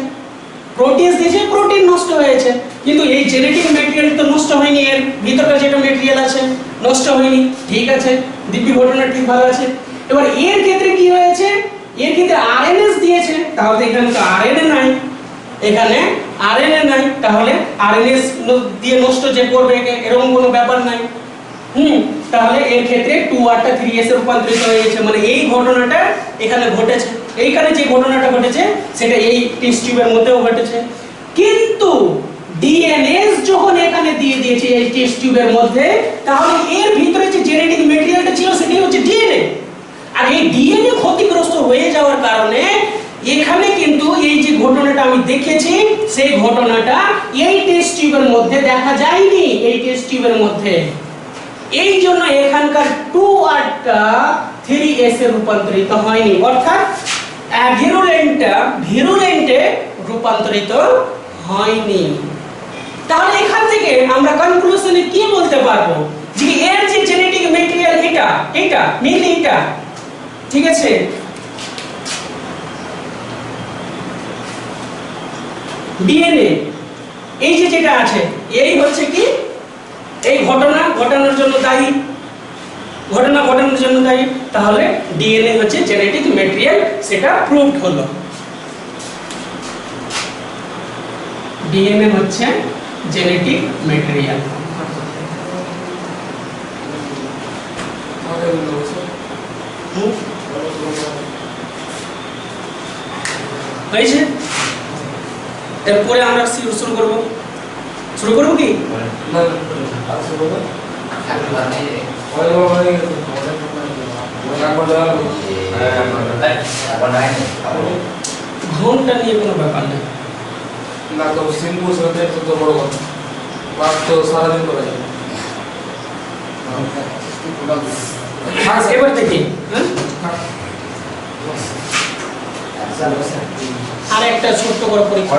প্রোটিয়েজ দিয়েছে, প্রোটিন নষ্ট হয়েছে, কিন্তু এই জেনেটিক ম্যাটেরিয়াল তো নষ্ট হয়নি, এর ভিতরে যেটা ম্যাটেরিয়াল আছে নষ্ট হয়নি, ঠিক আছে, দিব্যি ঘটনা ঠিক ভালো আছে। এবার এর ক্ষেত্রে কি হয়েছে? এর ক্ষেত্রে আরএনএস দিয়েছে, তাহলে এখানে তো আরএনএ নাই, এখানে আরএনএ নাই, তাহলে আরএনএস দিয়ে নষ্ট যে করবে এরকম কোনো ব্যাপার নাই। তাহলে এর ক্ষেত্রে 2R টা 3S এ রূপান্তরিত হয়ে গেছে, মানে এই ঘটনাটা এখানে ঘটেছে। এইখানে যে ঘটনাটা ঘটেছে সেটা এই টেস্ট টিউবের মধ্যেও ঘটেছে, কিন্তু ডিএনএস যখন এখানে দিয়ে দিয়েছে এই টেস্ট টিউবের মধ্যে, তাহলে এর ভিতরে যে জেনেটিক ম্যাটেরিয়াল ছিল সেটাই হচ্ছে ডিএনএ। আর এই ডিএনএ ক্ষতিগ্রস্ত হয়ে যাওয়ার কারণে এখানে কিন্তু এই যে ঘটনাটা আমি দেখেছি সেই ঘটনাটা এই টেস্ট টিউবের মধ্যে দেখা যায়নি, এই টেস্ট টিউবের মধ্যে। এই জন্য এখানকার 2Rটা 3S এ রূপান্তরিত হয়নি, অর্থাৎ ভিরুলেন্টে রূপান্তরিত হয়নি। তাহলে এখান থেকে আমরা কনক্লুশনে কি বলতে পারবো যে এর যে জেনেটিক ম্যাটেরিয়াল এটা মেইনলি এটা, ঠিক আছে। ডিএনএ এই যে যেটা আছে এই হচ্ছে কি এই ঘটনার জন্য দায়ী, ঘটনার জন্য দায়ী। তাহলে ডিএনএ হচ্ছে জেনেটিক ম্যাটেরিয়াল, সেটা প্রুভড হলো। ডিএনএ হচ্ছে জেনেটিক ম্যাটেরিয়াল। হয়েছে? এরপরে আমরা শুরু করবো কি? ঘন্টা নিয়ে কোনো ব্যাপার নেই না, তো সিম্পল সাথে তো বড় কথা বাস তো সারাদিন করা যাবে। এবার দেখি আর একটা ছোট্ট করে পরীক্ষা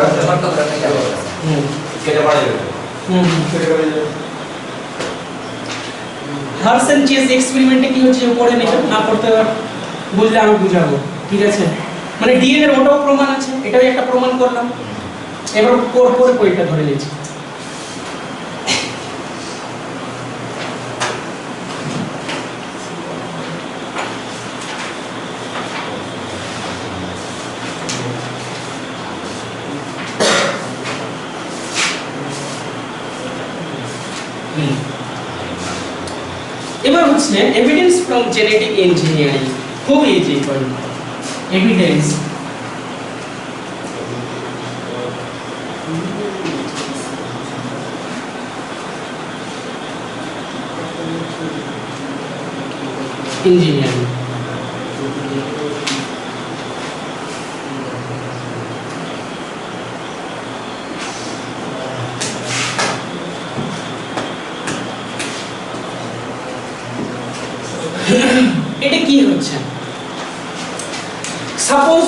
হার্স এন্ড চেজ এক্সপেরিমেন্টে কি হচ্ছে পড়ে নেবেন, না পড়তে বুঝলে আমি বুঝাবো, ঠিক আছে। মানে ডিএনএ এর ওটাও প্রমাণ আছে, এটাও একটা প্রমাণ করলাম। এবার পরে পরীক্ষা ধরে নিচ্ছি। এবার হচ্ছে এভিডেন্স ফ্রম জেনেটিক ইঞ্জিনিয়ারিং, খুব ইজি পয়েন্ট। Evidence engineering. এটা কি হচ্ছে, সাপোজ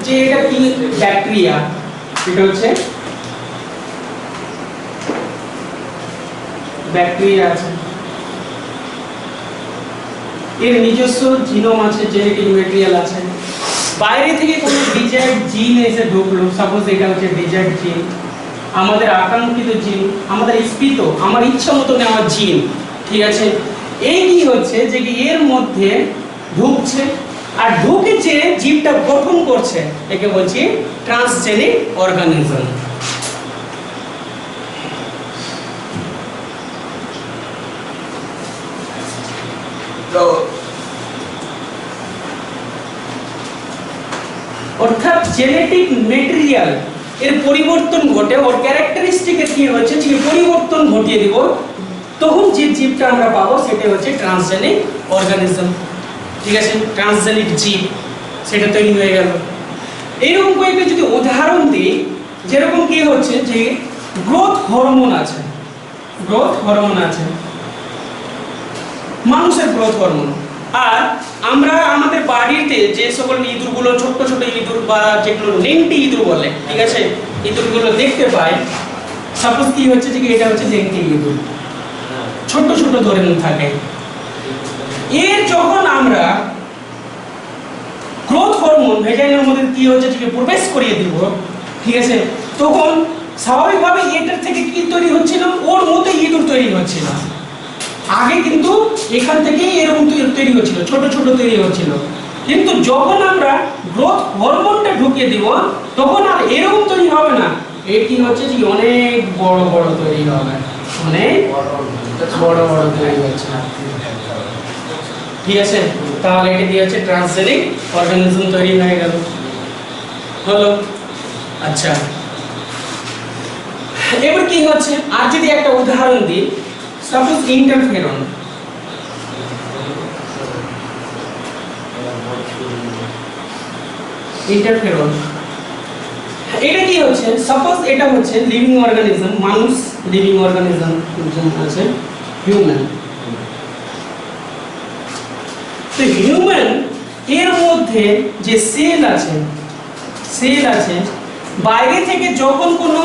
যে এটা কি ব্যাকটেরিয়া, এটা হচ্ছে ব্যাকটেরিয়া আছে, এর নিজস্ব জিনোম আছে, জেনেটিক ম্যাটেরিয়াল আছে। বাইরে থেকে কোনো ডিজায়ার্ড জিন এসে ঢুকলো, সাপোজ এটা হচ্ছে ডিজায়ার্ড জিন, আমাদের আকাঙ্ক্ষিত জিন, আমাদের স্পিত, আমার ইচ্ছা মতো নেওয়া জিন, ঠিক আছে। এই কি হচ্ছে যে এর মধ্যে ঢুকছে, আর ঢুকে যে জীবটা গঠন করছে একে বলছি ট্রান্সজেনিক অর্গানিজম। তো অর্থাৎ জেনেটিক ম্যাটেরিয়াল এর পরিবর্তন ঘটে, ওর ক্যারেক্টারিস্টিকের কি হচ্ছে যে পরিবর্তন ঘটিয়ে দিব, তখন যে জীবটা আমরা পাবো সেটা হচ্ছে ট্রান্সজেনিক অর্গানিজম, ঠিক আছে। ট্রান্সজেনিক জীব সেটা তৈরি হয়ে গেল। এইরকম কয়েকটা যদি উদাহরণ দিই, যেরকম কি হচ্ছে যে গ্রোথ হরমোন আছে, মানুষের গ্রোথ হরমোন। আর আমরা আমাদের বাড়িতে যে সকল ইঁদুরগুলো, ছোট্ট ছোট ইঁদুর বা যেগুলো লেংটি ইঁদুর বলে, ঠিক আছে, ইঁদুরগুলো দেখতে পাই, সাপোজ কি হচ্ছে যে এটা হচ্ছে লেংটি ইঁদুর, ছোট ছোট ধরনের থাকে। এর যখন আমরা গ্রোথ হরমোন ভেজাইনের মধ্যে কি হচ্ছে যে প্রবেশ করিয়ে দিব, ঠিক আছে, তখন স্বাভাবিকভাবে এটার থেকে কি তৈরি হচ্ছিল, ওর মতো ইঁদুর তৈরি হচ্ছিল। আগে কিন্তু এখান থেকে এরকম তৈরি হচ্ছিল, ছোট ছোট তৈরি হচ্ছিল, কিন্তু যখন আমরা গ্রোথ হরমোনটা ঢুকিয়ে দিব তখন আর এরকম তৈরি হবে না, এটি হচ্ছে যে অনেক বড় বড় তৈরি হবে, অনেক বড় বড় তৈরি হচ্ছে, ঠিক আছে। তাহলে এটা দিয়ে হচ্ছে ট্রান্সজেনিক অর্গানিজম তৈরি হয়ে গেল, হলো। আচ্ছা, এবার কি হচ্ছে, আর যদি একটা উদাহরণ দিই, সাপোজ ইন্টারফেরন। ইন্টারফেরন। এটা কি হচ্ছে, সাপোজ এটা হচ্ছে লিভিং অর্গানিজম, মানুষ লিভিং অর্গানিজম আছে, হিউম্যান। তো হিউম্যান এর মধ্যে যে সেল আছে, বাইরে থেকে যখন কোনো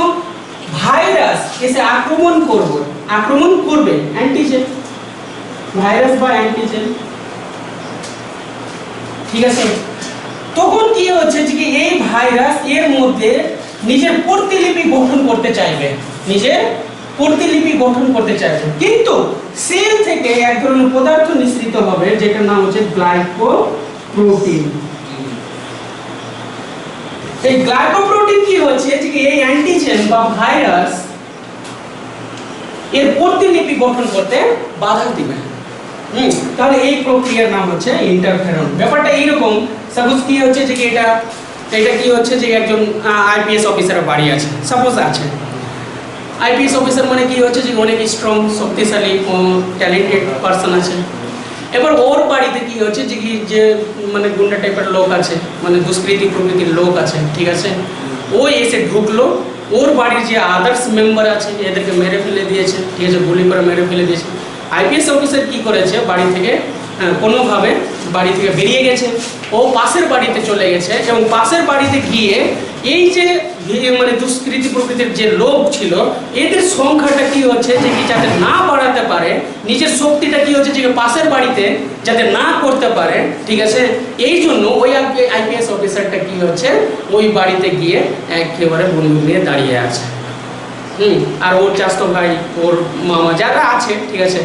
ভাইরাস এসে আক্রমণ করবে অ্যান্টিজেন, ভাইরাস বা অ্যান্টিজেন, ঠিক আছে, তখন কি হচ্ছে যে এই ভাইরাস এর মধ্যে নিজের প্রতিলিপি গঠন করতে চাইবে, কিন্তু সেল থেকে এক ধরনের পদার্থ নিঃসৃত হবে যেটার নাম হচ্ছে গ্লাইকোপ্রোটিন। এই গ্লাইকোপ্রোটিন কি হচ্ছে যে এই অ্যান্টিজেন বা ভাইরাস এর প্রতিলিপি গঠন করতে বাধা দিবে। তাহলে এই প্রক্রিয়ার নাম হচ্ছে ইন্টারফেরন। ব্যাপারটা এইরকম, সাপোজ কি হচ্ছে যে এটা কি হচ্ছে যে একজন আইপিএস অফিসারের বাড়ি আছে, সাপোজ আছে। আইপিএস অফিসার মানে কি হচ্ছে যে অনেক স্ট্রং, শক্তিশালী, ট্যালেন্টেড পারসন আছে। এবার ওর বাড়িতে কি হচ্ছে যে মানে গুন্ডা টাইপের লোক আছে, মানে দুষ্কৃতী প্রকৃতির লোক আছে, ঠিক আছে। ও এসে ঢুকলো, ওর বাড়ির যে আদার্স মেম্বার আছে এদেরকে মেরে ফেলে দিয়েছে, ঠিক আছে, গুলি করে মেরে ফেলে দিয়েছে। আইপিএস অফিসার কি করেছে, বাড়ি থেকে কোনোভাবে বাড়ি থেকে বেরিয়ে গেছে, ও পাশের বাড়িতে চলে গেছে, এবং পাশের বাড়িতে গিয়ে এই যে মানে দুষ্কৃতী প্রকৃতির যে লোক ছিল এদের সংখ্যাটা কি হচ্ছে যে যাতে না বাড়াতে পারে, নিজের শক্তিটা কি হচ্ছে যে পাশের বাড়িতে যাতে না করতে পারে, ঠিক আছে, এই জন্য ওই আইপিএস অফিসারটা কি হচ্ছে ওই বাড়িতে গিয়ে একেবারে বন্দুক নিয়ে দাঁড়িয়ে আছে। আর ওর চাচাতো ভাই, ওর মামা যারা আছে, ঠিক আছে,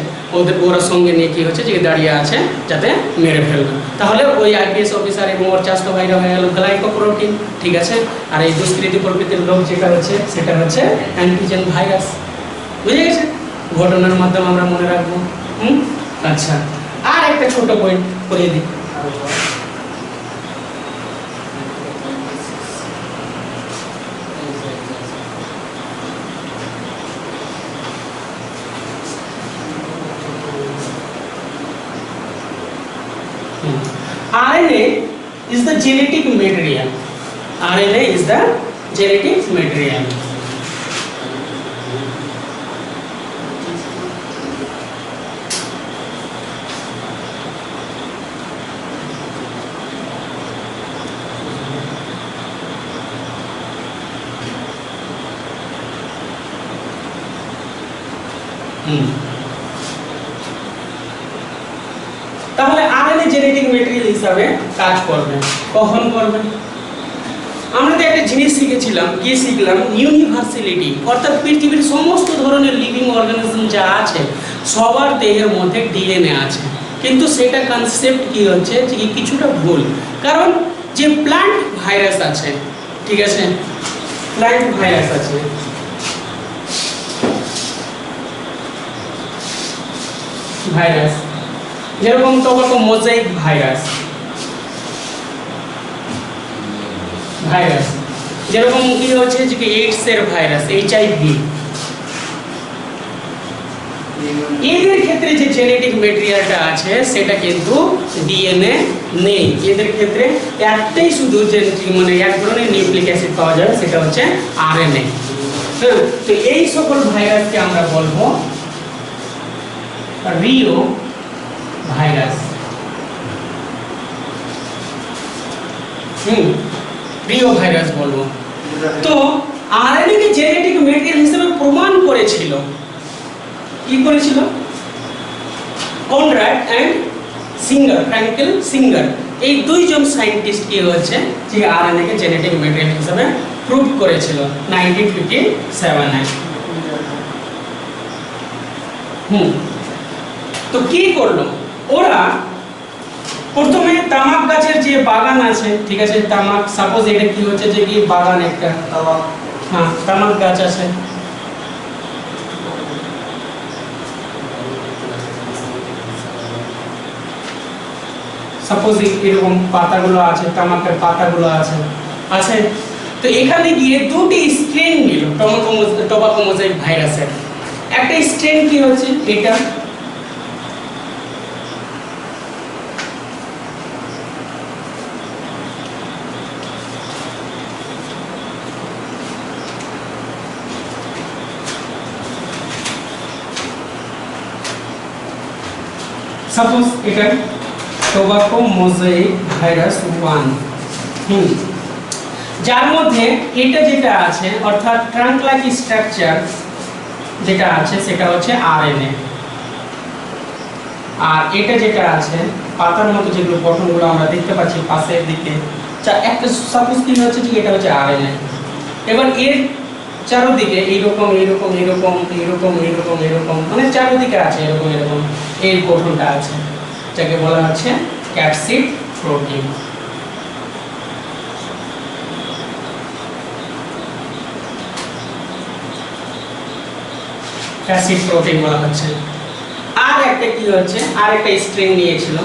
ওরা সঙ্গে নিয়ে কি হচ্ছে যে দাঁড়িয়ে আছে যাতে মেরে ফেলবে। তাহলে ওই আইপিএস অফিসার এবং ওর চাচাতো ভাইরা হয়ে গেল গ্লাইকোপ্রোটিন, ঠিক আছে। আর এই দুষ্কৃতী প্রকৃতির লোক যেটা হচ্ছে সেটা হচ্ছে অ্যান্টিজেন ভাইরাস। বুঝে গেছে? ঘটনার মাধ্যমে আমরা মনে রাখবো। আচ্ছা, আর একটা ছোট পয়েন্ট করে দিই। RNA is the genetic material. RNA is the genetic material. তাহলে আরএনএ জেনেটিক ম্যাটেরিয়াল হিসাবে কাজ করবে। কখন করবে? আমরা তো একটা জিনিস শিখেছিলাম, কি শিখলাম? ইউনিভার্সালিটি, অর্থাৎ পৃথিবীর সমস্ত ধরনের লিভিং অর্গানিজম যা আছে সবার দেহের মধ্যে ডিএনএ আছে, কিন্তু সেটা কনসেপ্ট কি হচ্ছে যে কিছুটা ভুল। কারণ যে প্ল্যান্ট ভাইরাস আছে, ঠিক আছে, প্ল্যান্ট ভাইরাস আছে, ভাইরাস যেরকম টোবাকো মোজাইক ভাইরাস, যেরকম কি হচ্ছে যে এইডস এর ভাইরাস, এইচআইভি, এদের ক্ষেত্রে যে জেনেটিক ম্যাটেরিয়ালটা আছে সেটা কিন্তু ডিএনএ নেই। এদের ক্ষেত্রে একটাই শুধু জেনেটিক মানে এক ধরনের নিউক্লিক অ্যাসিড পাওয়া যাবে, সেটা হচ্ছে আরএনএ। তো এই সকল ভাইরাসকে আমরা বলবো রিও ভাইরাস। রিও ভাইরাস বলবো। তো আরএনএ কে জেনেটিক ম্যাটেরিয়াল হিসেবে প্রমাণ করেছিল, কি করেছিল? Konrad and Singer, Fraenkel Singer, এই দুইজন সায়েন্টিস্ট কি হচ্ছে যে আরএনএ কে জেনেটিক ম্যাটেরিয়াল হিসেবে প্রুভ করেছিল 1957 এ। তো কি করলো ওরা? প্রথমে তামাক গাছের যে বাগান আছে, ঠিক আছে, তামাক, সাপোজ এটা কি হচ্ছে যে কি বাগান একটা, হ্যাঁ, তামাক গাছ আছে, সাপোজ এরকম পাতাগুলো আছে, তামাকের পাতাগুলো আছে, তো এখানে গিয়ে দুটি স্ট্রেন নিল টোবাকো মোজাইক ভাইরাসের। একটা স্ট্রেন কি হচ্ছে এটা, সাপোজ এটা টোবাকো মোজাইক ভাইরাস 1, যার মধ্যে এটা যেটা আছে অর্থাৎ ট্রাঙ্ক লাইক স্ট্রাকচার যেটা আছে সেটা হচ্ছে আরএনএ, আর এটা যেটা আছে পাতার মতো যেগুলো গঠনগুলো আমরা দেখতে পাচ্ছি পাশের দিকে, একটা সাপোজ কি হচ্ছে যে এটা হচ্ছে আরএনএ। এবার এর চারদিকে এইরকম এইরকম এইরকম এইরকম এইরকম এরকম মানে চারদিকে আছে এরকম এরকম এই গঠনটা আছে, যাকে বলা হচ্ছে ক্যাপসিড প্রোটিন। ক্যাপসিড প্রোটিন বলা হচ্ছে। আর একটা কি হচ্ছে, আর একটা স্ট্রিং নিয়েছিল,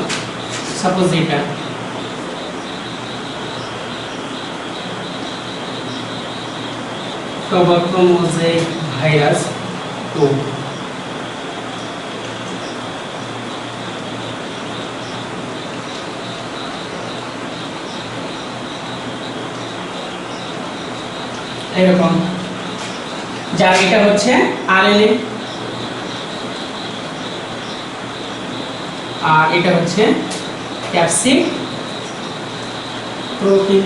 সাপোজ এটা টোবাকো মোজাইক ভাইরাস 2, এরকম, যার এটা হচ্ছে আরএনএ আর এটা হচ্ছে ক্যাপসিড প্রোটিন।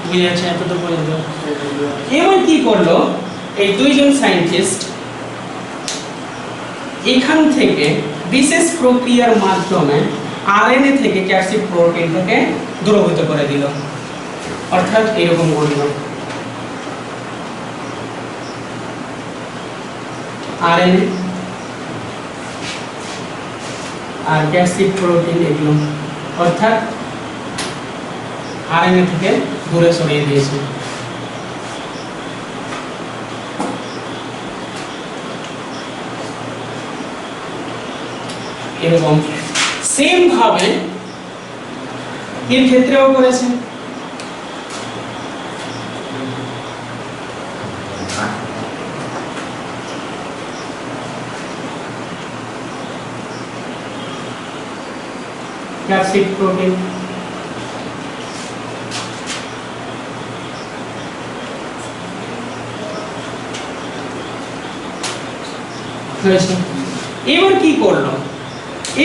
বুঝেছে এত তো পর্যন্ত। এবার কি করলো এই দুইজন সায়েন্টিস্ট, এখান থেকে বিশেষ প্রক্রিয়ার মাধ্যমে আরএনএ থেকে ক্যাপসিড প্রোটিনটাকে দ্রবীভূত করে দিল, অর্থাৎ এরকম করলো আরএনএ আর ক্যাপসিড প্রোটিন এগুলো, অর্থাৎ আরএনএ থেকে দূরে সরিয়ে দিয়েছে। এরকম সেম ভাবে এর ক্ষেত্রেও করেছে। ক্যাপসিড প্রোটিন হয়েছে। এবার কি করলো,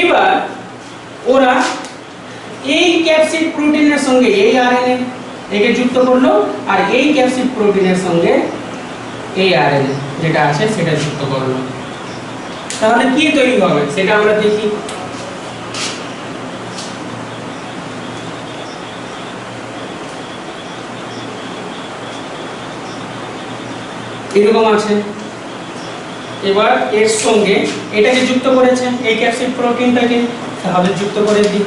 এবার ওরা এই ক্যাপসিড প্রোটিনের সঙ্গে এই আরএনএ একে যুক্ত করলো আর এই ক্যাপসিড প্রোটিনের সঙ্গে এই আরএনএ যেটা আছে সেটা যুক্ত করলো। তাহলে কি তৈরি হবে সেটা আমরা দেখি। এরকম আছে, এবার এর সঙ্গে এটাকে যুক্ত করেছে এই ক্যাপসিড প্রোটিনটাকে, তাহলে যুক্ত করে দিই।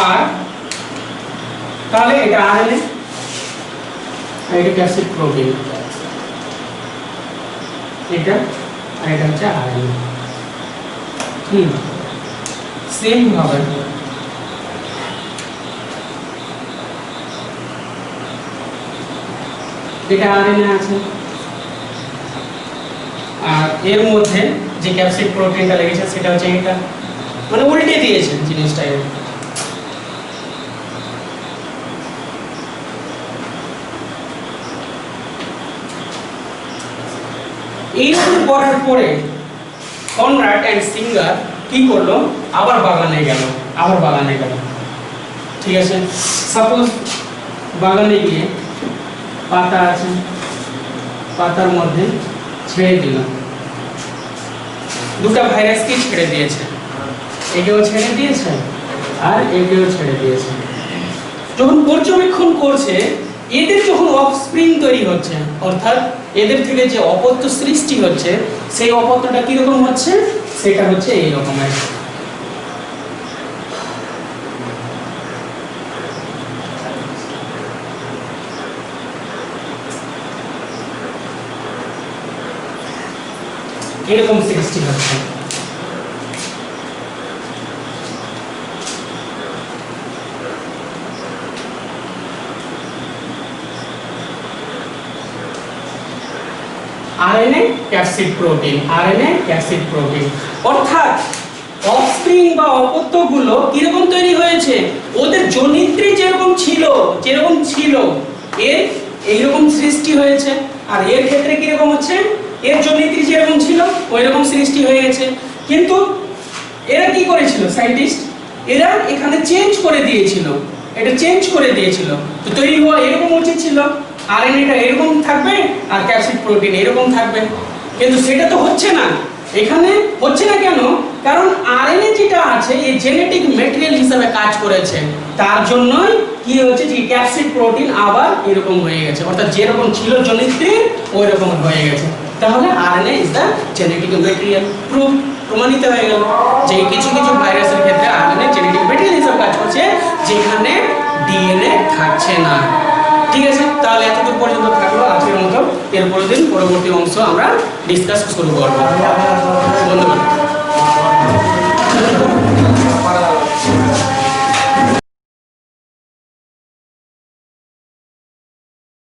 আর তাহলে এটা আরএনএ আর এটা ক্যাপসিড প্রোটিন, এটা আর এটা হচ্ছে আরএনএ। সেম ভাবে এটা আরএনএ আছে আর এর মধ্যে যে ক্যাপসিড প্রোটিনটা লেগেছে সেটা হচ্ছে এটা, মানে উল্টে দিয়েছে জিনিসটা। এইরকম করার পরে কনরাড এন্ড সিঙ্গার কি করলো, আবার বাগানে গেল, ঠিক আছে। সাপোজ বাগানে গিয়ে পাতা আছে, পাতার মধ্যে ছেড়ে দিল, দুটো ভাইরাসকে ছেড়ে দিয়েছে, একেও ছেড়ে দিয়েছে আর একেও ছেড়ে দিয়েছে। যখন পর্যবেক্ষণ করছে এদের যখন অফস্প্রিং তৈরি হচ্ছে, অর্থাৎ এদের থেকে যে অপত্য সৃষ্টি হচ্ছে সেই অপত্যটা কিরকম হচ্ছে, সেটা হচ্ছে এই রকমের। এরকম সৃষ্টি হচ্ছে। RNA capsid protein, RNA capsid protein, অর্থাৎ অফস্প্রিং বা অপত্যগুলো কিরকম তৈরি হয়েছে, ওদের জনিত্রী যেরকম ছিল এর এইরকম সৃষ্টি হয়েছে, আর এর ক্ষেত্রে কিরকম হচ্ছে, এর জনিত্রী যেরকম ছিল ওই রকম সৃষ্টি হয়ে গেছে। কিন্তু এরা কি করেছিল সায়েন্টিস্ট, এরা এখানে চেঞ্জ করে দিয়েছিল, এটা চেঞ্জ করে দিয়েছিল। তো তৈরি হওয়া এরকম উচিত ছিল, আরএনএটা এরকম থাকবে আর ক্যাপসিড প্রোটিন এরকম থাকবে, কিন্তু সেটা তো হচ্ছে না। এখানে হচ্ছে না কেন, কারণ আরএনএ যেটা আছে এই জেনেটিক ম্যাটেরিয়াল হিসেবে কাজ করেছে, তার জন্যই কি হচ্ছে যে ক্যাপসিড প্রোটিন আবার এরকম হয়ে গেছে, অর্থাৎ যেরকম ছিল জনিত্রী ওই রকম হয়ে গেছে। তাহলে RNA is the genetic material, প্রমাণিত হয়ে গেল যে কিছু কিছু ভাইরাসের ক্ষেত্রে আরএনএ জেনেটিক ম্যাটেরিয়াল হিসেবে কাজ করছে, যেখানে ডিএনএ থাকছে না। ঠিক আছে, তাহলে এতদূর পর্যন্ত থাকলো আজকের মতো। এরপরের দিন পরবর্তী অংশ আমরা ডিসকাস শুরু করবো।